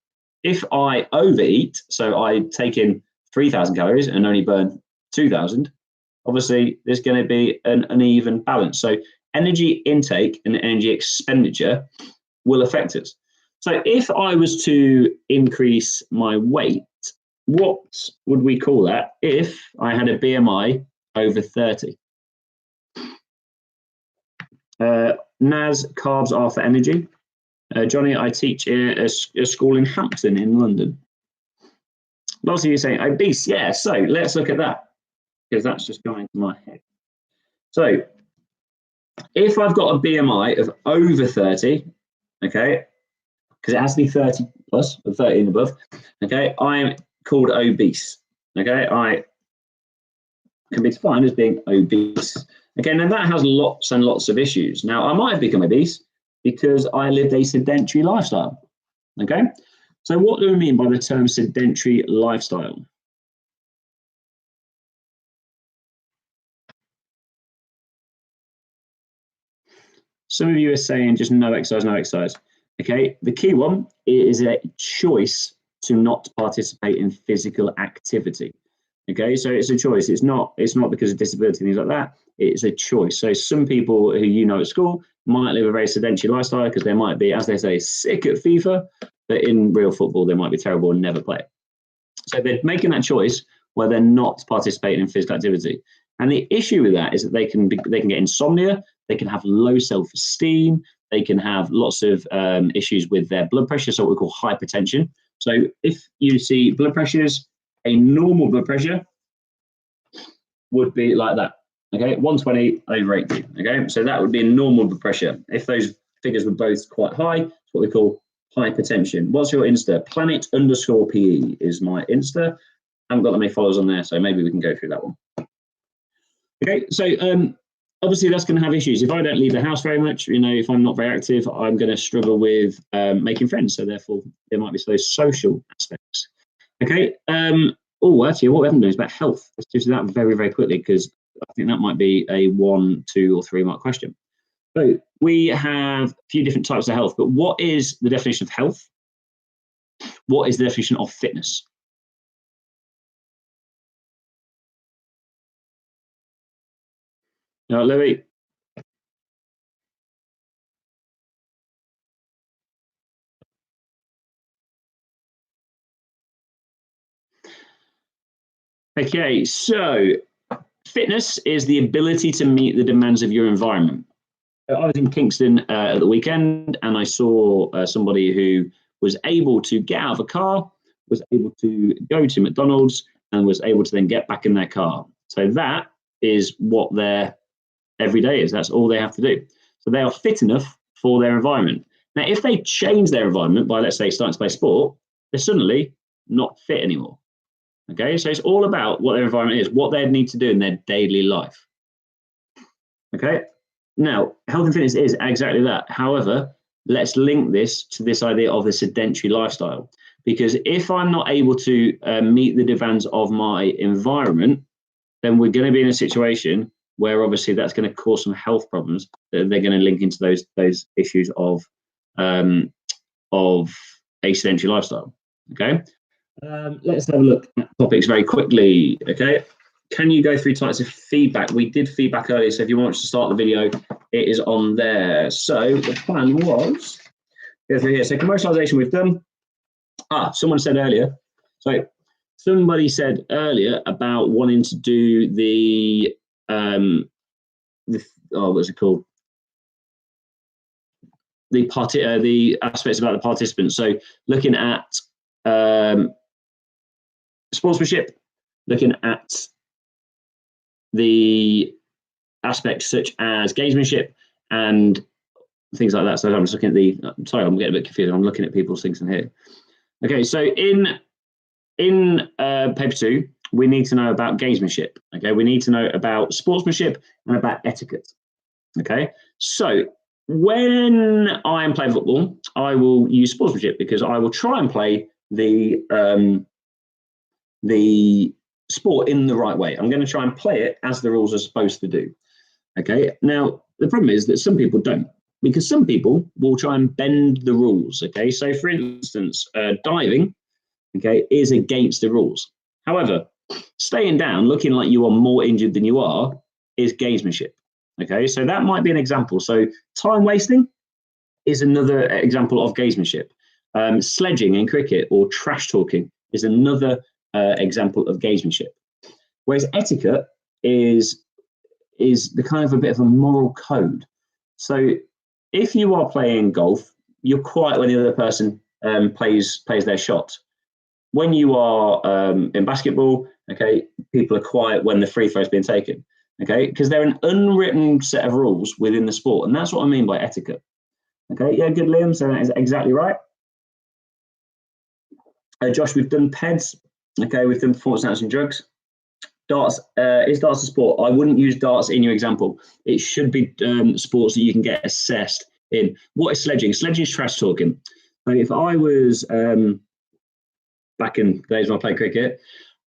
If I overeat, so I take in 3,000 calories and only burn 2,000, obviously there's going to be an uneven balance. So energy intake and energy expenditure will affect us. So if I was to increase my weight, what would we call that if I had a BMI over 30? Naz, carbs are for energy. Johnny, I teach in a school in Hampton in London. Lots of you saying obese, yeah. So let's look at that because that's just going into my head. So if I've got a BMI of over 30, okay, because it has to be 30 plus or 30 and above, okay, I am called obese. Okay, I can be defined as being obese. Okay, now that has lots and lots of issues. Now, I might have become obese because I lived a sedentary lifestyle. Okay, so what do we mean by the term sedentary lifestyle? Some of you are saying just no exercise, no exercise. Okay, the key one is a choice to not participate in physical activity. Okay, so it's a choice. It's not because of disability and things like that. It's a choice. So some people who you know at school might live a very sedentary lifestyle because they might be, as they say, sick at FIFA, but in real football they might be terrible and never play. So they're making that choice where they're not participating in physical activity. And the issue with that is that they can get insomnia, they can have low self-esteem, they can have lots of issues with their blood pressure, so what we call hypertension. So if you see blood pressures, a normal blood pressure would be like that. Okay, 120 over 80. Okay, so that would be a normal blood pressure. If those figures were both quite high, it's what we call hypertension. What's your Insta? Planet_PE is my Insta. I haven't got that many followers on there, so maybe we can go through that one. Okay, so obviously that's going to have issues. If I don't leave the house very much, you know, if I'm not very active, I'm going to struggle with making friends. So therefore, there might be those social aspects. Okay. Oh, actually, what we haven't done is about health. Let's do that very, very quickly because I think that might be a 1, 2, or 3 mark question. So we have a few different types of health, but what is the definition of health? What is the definition of fitness? Now, Louis. Okay, so fitness is the ability to meet the demands of your environment. I was in Kingston at the weekend and I saw somebody who was able to get out of a car, was able to go to McDonald's and was able to then get back in their car. So that is what their everyday is. That's all they have to do. So they are fit enough for their environment. Now, if they change their environment by, let's say, starting to play sport, they're suddenly not fit anymore. Okay, so it's all about what their environment is, what they need to do in their daily life. Okay, now health and fitness is exactly that. However, let's link this to this idea of the sedentary lifestyle, because if I'm not able to meet the demands of my environment, then we're going to be in a situation where obviously that's going to cause some health problems that they're going to link into those issues of a sedentary lifestyle. Okay. Let's have a look at topics very quickly. Okay, can you go through types of feedback? We did feedback earlier, so if you want to start the video it is on there. So the plan was, go through here. So commercialization we've done. Someone said earlier, so somebody said earlier about wanting to do the what's it called? The aspects about the participants. So looking at sportsmanship, looking at the aspects such as gamesmanship and things like that. So I'm just looking at I'm getting a bit confused. I'm looking at people's things in here. Okay, so in paper 2, we need to know about gamesmanship. Okay, we need to know about sportsmanship and about etiquette. Okay, so when I am playing football, I will use sportsmanship because I will try and play the sport in the right way. I'm going to try and play it as the rules are supposed to do. Okay, now the problem is that some people don't, because some people will try and bend the rules. Okay, so for instance, diving, okay, is against the rules. However, staying down, looking like you are more injured than you are, is gamesmanship. Okay, so that might be an example. So time wasting is another example of gamesmanship. Sledging in cricket or trash talking is another example of gamesmanship. Whereas etiquette is the kind of a bit of a moral code. So if you are playing golf, you're quiet when the other person plays their shot. When you are in basketball, okay, people are quiet when the free throw is being taken. Okay, because they're an unwritten set of rules within the sport, and that's what I mean by etiquette. Okay, yeah, good, Liam. So that is exactly right. Josh, we've done PEDs. Okay, we've done performance enhancing drugs. Darts, is darts a sport? I wouldn't use darts in your example. It should be sports that you can get assessed in. What is sledging? Sledging is trash talking. So if I was back in the days when I played cricket,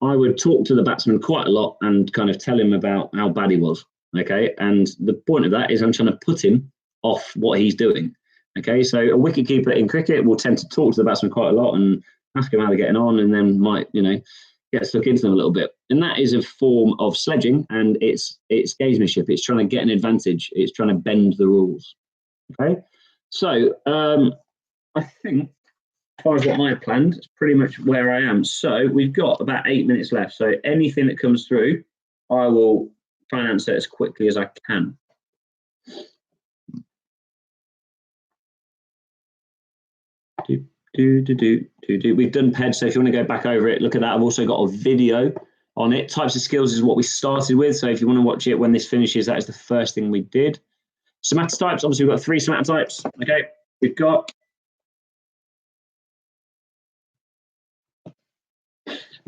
I would talk to the batsman quite a lot and kind of tell him about how bad he was. Okay, and the point of that is I'm trying to put him off what he's doing. Okay, so a wicketkeeper in cricket will tend to talk to the batsman quite a lot and ask him how they're getting on, and then might, get stuck into them a little bit. And that is a form of sledging, and it's gamesmanship. It's trying to get an advantage. It's trying to bend the rules. Okay, so I think, as far as what I had planned, it's pretty much where I am. So we've got about 8 minutes left. So anything that comes through, I will try and answer as quickly as I can. We've done PED, so if you want to go back over it, look at that. I've also got a video on it. Types of skills is what we started with. So if you want to watch it when this finishes, that is the first thing we did. Somatotypes, obviously we've got 3 somatotypes. Okay, we've got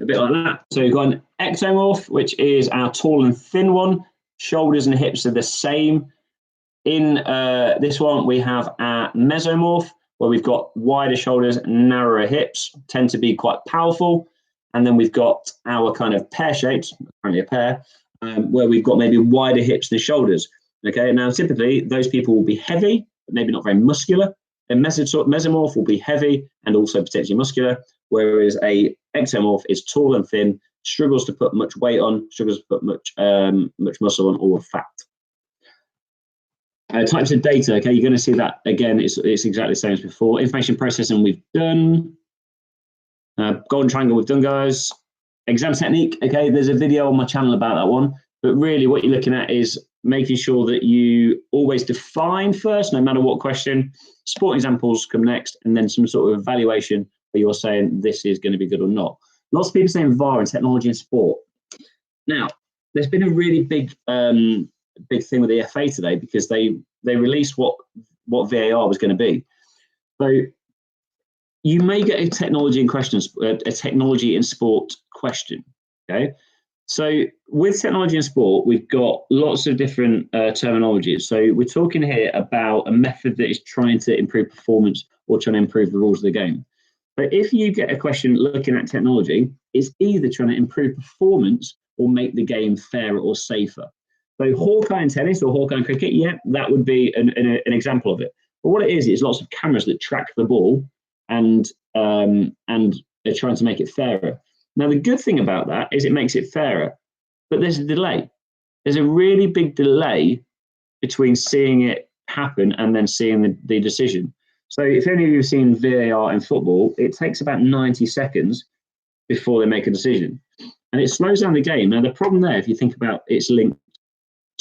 a bit like that. So we've got an ectomorph, which is our tall and thin one. Shoulders and hips are the same. In this one, we have our mesomorph, where we've got wider shoulders, narrower hips, tend to be quite powerful. And then we've got our kind of pear-shaped, apparently a pear, where we've got maybe wider hips than shoulders. Okay, now typically those people will be heavy, but maybe not very muscular. A mesomorph will be heavy and also potentially muscular, whereas a ectomorph is tall and thin, struggles to put much weight on, struggles to put much muscle on or fat. Types of data, okay, you're going to see that again, it's exactly the same as before. Information processing, we've done. Golden triangle, we've done, guys. Exam technique, okay, there's a video on my channel about that one. But really what you're looking at is making sure that you always define first, no matter what question. Sport examples come next, and then some sort of evaluation where you're saying this is going to be good or not. Lots of people saying VAR and technology and sport. Now, there's been a really big thing with the FA today because they released what VAR was going to be. So you may get a technology in sport question. Okay, so with technology in sport, we've got lots of different terminologies. So we're talking here about a method that is trying to improve performance or trying to improve the rules of the game. But if you get a question looking at technology, it's either trying to improve performance or make the game fairer or safer. So Hawkeye in tennis or Hawkeye in cricket, yeah, that would be an example of it. But what it is lots of cameras that track the ball and they're trying to make it fairer. Now, the good thing about that is it makes it fairer, but there's a delay. There's a really big delay between seeing it happen and then seeing the decision. So if any of you have seen VAR in football, it takes about 90 seconds before they make a decision. And it slows down the game. Now, the problem there, if you think about its link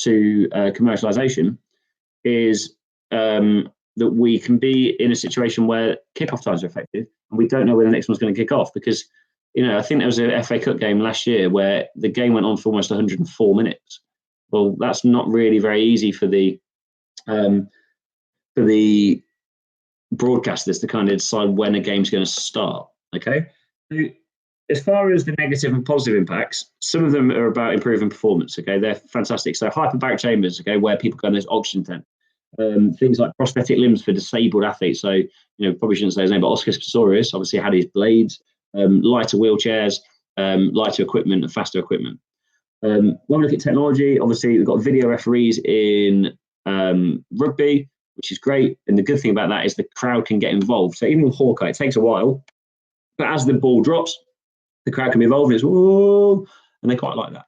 to commercialization, is that we can be in a situation where kickoff times are effective and we don't know where the next one's going to kick off because, I think there was a FA Cup game last year where the game went on for almost 104 minutes. Well, that's not really very easy for the broadcasters to kind of decide when a game's going to start. Okay. So as far as the negative and positive impacts, some of them are about improving performance. Okay, they're fantastic. So hyperbaric chambers, okay, where people go in those oxygen tent. Things like prosthetic limbs for disabled athletes. So, probably shouldn't say his name, but Oscar Pistorius obviously had his blades, lighter wheelchairs, lighter equipment, and faster equipment. When we look at technology, obviously we've got video referees in rugby, which is great. And the good thing about that is the crowd can get involved. So even with Hawkeye, it takes a while, but as the ball drops, the crowd can be involved. It's whoa, and they quite like that.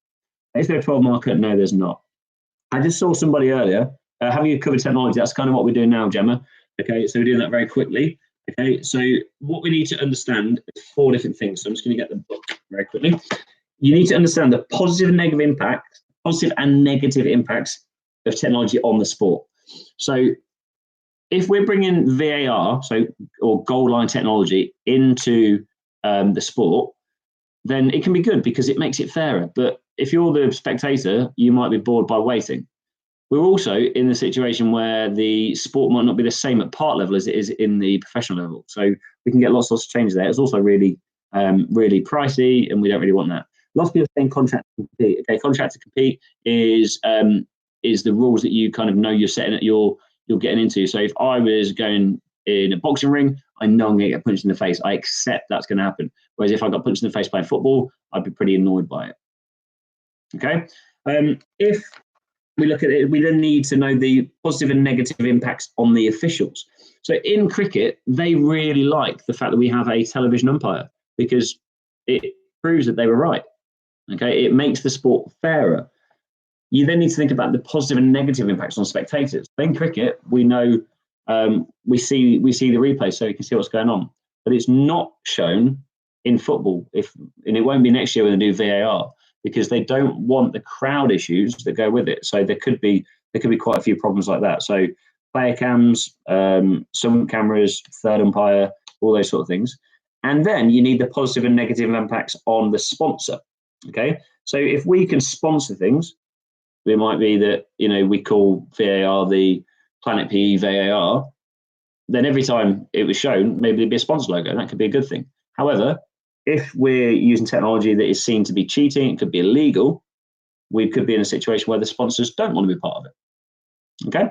Is there a 12 marker? No, there's not. I just saw somebody earlier. Have you covered technology? That's kind of what we're doing now, Gemma. Okay, so we're doing that very quickly. Okay, so what we need to understand is 4 different things. So I'm just going to get the book very quickly. You need to understand the positive and negative impacts of technology on the sport. So if we're bringing VAR, or goal line technology into the sport, then it can be good because it makes it fairer. But if you're the spectator, you might be bored by waiting. We're also in the situation where the sport might not be the same at part level as it is in the professional level. So we can get lots of changes there. It's also really, really pricey, and we don't really want that. Lots of people saying contract to compete. Okay, contract to compete is the rules that you kind of know you're setting at you're getting into. So if I was going in a boxing ring, I know I'm going to get punched in the face. I accept that's going to happen. Whereas if I got punched in the face playing football, I'd be pretty annoyed by it. Okay, if we look at it, we then need to know the positive and negative impacts on the officials. So in cricket, they really like the fact that we have a television umpire because it proves that they were right. Okay, it makes the sport fairer. You then need to think about the positive and negative impacts on spectators. In cricket, we know we see the replay, so we can see what's going on, but it's not shown in football. And it won't be next year when they do VAR because they don't want the crowd issues that go with it. So there could be quite a few problems like that. So player cams, some cameras, third umpire, all those sort of things. And then you need the positive and negative impacts on the sponsor. Okay, so if we can sponsor things, it might be that we call VAR the Planet PE VAR. Then every time it was shown, maybe there'd be a sponsor logo, and that could be a good thing. However, if we're using technology that is seen to be cheating, it could be illegal, we could be in a situation where the sponsors don't want to be part of it. Okay.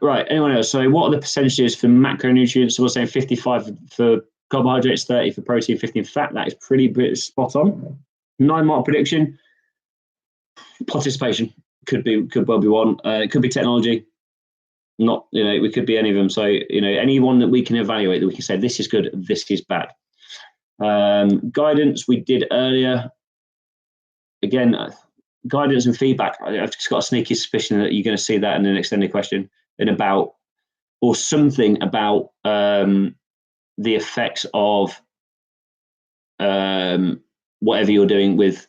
Right. Anyone else? So what are the percentages for macronutrients? So we're saying 55 for carbohydrates, 30 for protein, 15 for fat. That is pretty spot on. 9-mark prediction. Participation could well be one. It could be technology. Not, it could be any of them. So, any one that we can evaluate that we can say this is good, this is bad. Guidance we did earlier. Again, guidance and feedback. I've just got a sneaky suspicion that you're going to see that in an extended question or something about the effects of whatever you're doing with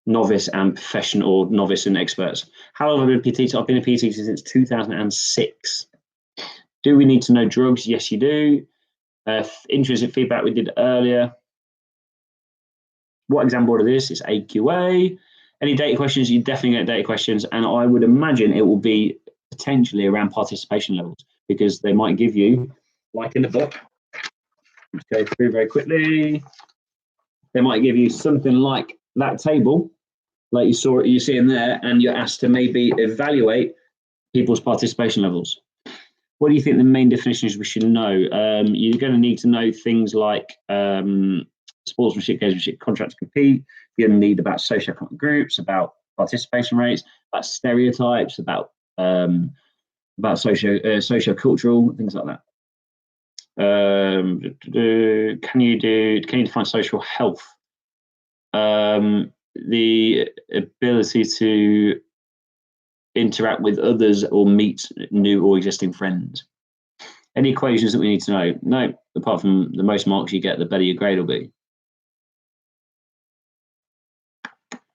novice and professional, or novice and experts. How long have I been a PT? I've been a PT since 2006. Do we need to know drugs? Yes, you do. Intrinsic feedback we did earlier. What exam board it is? It's AQA. Any data questions? You definitely get data questions, and I would imagine it will be potentially around participation levels because they might give you, like in the book, let's go through very quickly. They might give you something like that table, like you see in there, and you're asked to maybe evaluate people's participation levels. What do you think the main definitions we should know? You're going to need to know things like sportsmanship, gamesmanship, contract to compete. You're going to need about socioeconomic groups, about participation rates, about stereotypes, about socio-cultural things like that. Can you define social health? The ability to interact with others or meet new or existing friends. Any equations that we need to know? No, apart from the most marks you get, the better your grade will be.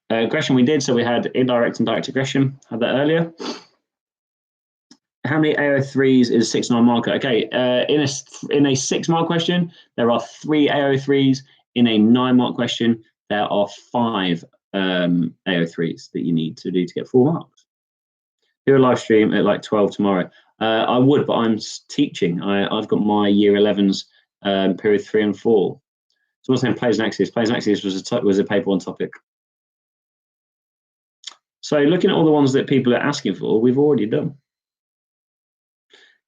Aggression we did, so we had indirect and direct aggression. Had that earlier. How many AO3s is a 6-9 marker? Okay, in a 6-mark question, there are 3 AO3s. In a 9-mark question, there are 5 AO3s that you need to do to get 4 marks. Do a live stream at like 12 tomorrow. I would, but I'm teaching. I've got my year 11s period 3 and 4. So I'm saying plays and axes. Plays and axes was a paper 1 topic. So looking at all the ones that people are asking for, we've already done.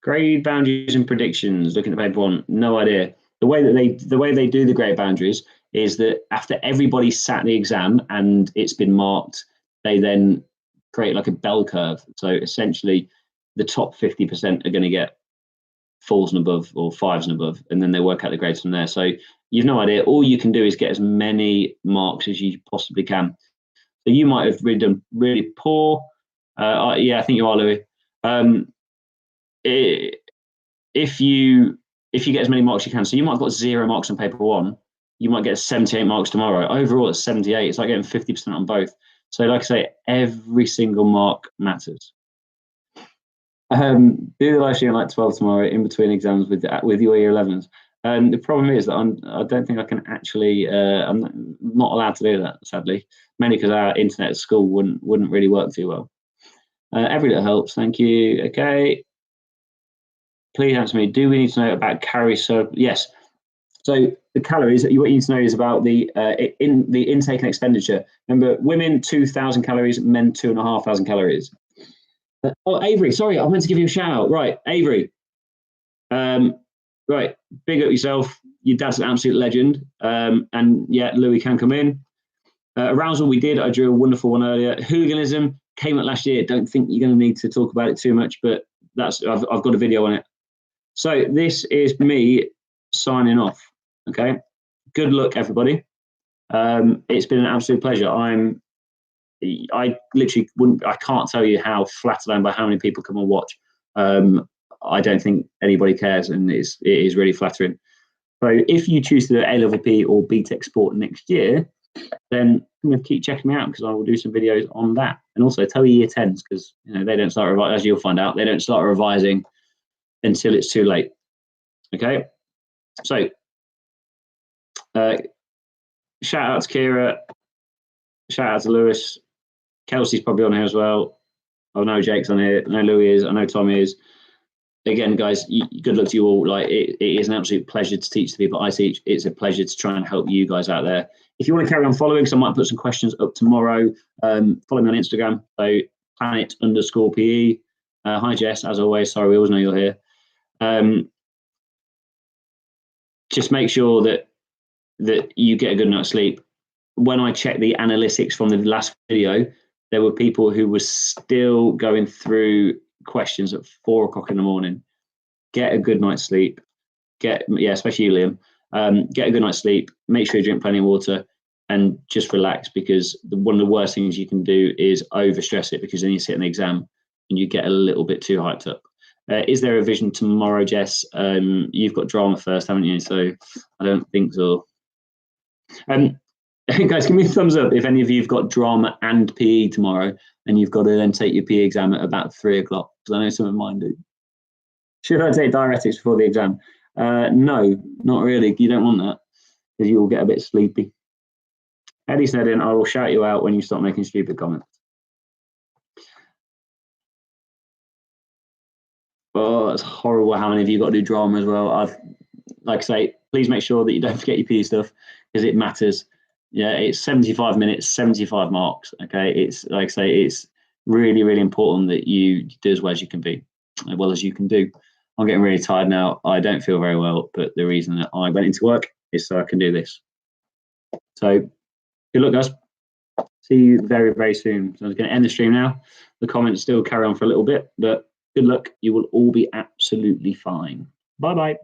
Grade boundaries and predictions. Looking at paper 1, no idea. The way they do the grade boundaries is that after everybody's sat the exam and it's been marked, they then create like a bell curve. So essentially, the top 50% are going to get 4s and above or 5s and above, and then they work out the grades from there. So you've no idea. All you can do is get as many marks as you possibly can. So you might have really done really poor. Yeah, I think you are, Louis. If you get as many marks as you can, so you might have got 0 marks on paper 1, you might get 78 marks tomorrow. Overall, it's 78. It's like getting 50% on both. So, like I say, every single mark matters. Do the live stream like 12 tomorrow in between exams with your year 11s. The problem is that I don't think I can actually. I'm not allowed to do that, sadly, mainly because our internet at school wouldn't really work too well. Every little helps. Thank you. Okay. Please answer me. Do we need to know about calories? So yes. So the calories that what you need to know is about the intake and expenditure. Remember, women 2,000 calories, men 2,500 calories. Oh, Avery, sorry, I meant to give you a shout out. Right, Avery. Right, big up yourself. Your dad's an absolute legend. And yeah, Louis can come in. Arousal, we did. I drew a wonderful one earlier. Hooliganism came up last year. Don't think you're going to need to talk about it too much, but I've got a video on it. So this is me signing off. Okay. Good luck, everybody. It's been an absolute pleasure. I literally wouldn't. I can't tell you how flattered I am by how many people come and watch. I don't think anybody cares, and it is really flattering. So if you choose to do A-level P or BTEC Sport next year, then I'm going to keep checking me out because I will do some videos on that. And also tell your year 10s because they don't start revising, as you'll find out, they don't start revising until it's too late. Okay, so shout out to Kira, shout out to Lewis. Kelsey's probably on here as well. I know Jake's on here. I know Louis is. I know Tom is. Again, guys, good luck to you all. Like it is an absolute pleasure to teach the people I teach. It's a pleasure to try and help you guys out there. If you want to carry on following, so I might put some questions up tomorrow. Follow me on Instagram. So planet_PE. Hi Jess, as always. Sorry, we always know you're here. Just make sure that you get a good night's sleep. When I checked the analytics from the last video, there were people who were still going through questions at 4 o'clock in the morning. Get a good night's sleep. Especially you, Liam. Get a good night's sleep. Make sure you drink plenty of water and just relax, because one of the worst things you can do is overstress it, because then you sit in the exam and you get a little bit too hyped up. Is there a vision tomorrow, Jess? You've got drama first, haven't you? So I don't think so. Guys, give me a thumbs up if any of you have got drama and PE tomorrow and you've got to then take your PE exam at about 3 o'clock, because I know some of mine do. Should I take diuretics before the exam? No, not really. You don't want that because you'll get a bit sleepy. Eddie said in, I will shout you out when you start making stupid comments. Oh, it's horrible how many of you got to do drama as well. Like I say, please make sure that you don't forget your PE stuff because it matters. Yeah, it's 75 minutes, 75 marks. Okay, it's like I say, it's really, really important that you do as well as you can be, as well as you can do. I'm getting really tired now. I don't feel very well, but the reason that I went into work is so I can do this. So good luck, guys. See you very, very soon. So I'm going to end the stream now. The comments still carry on for a little bit, but good luck. You will all be absolutely fine. Bye-bye.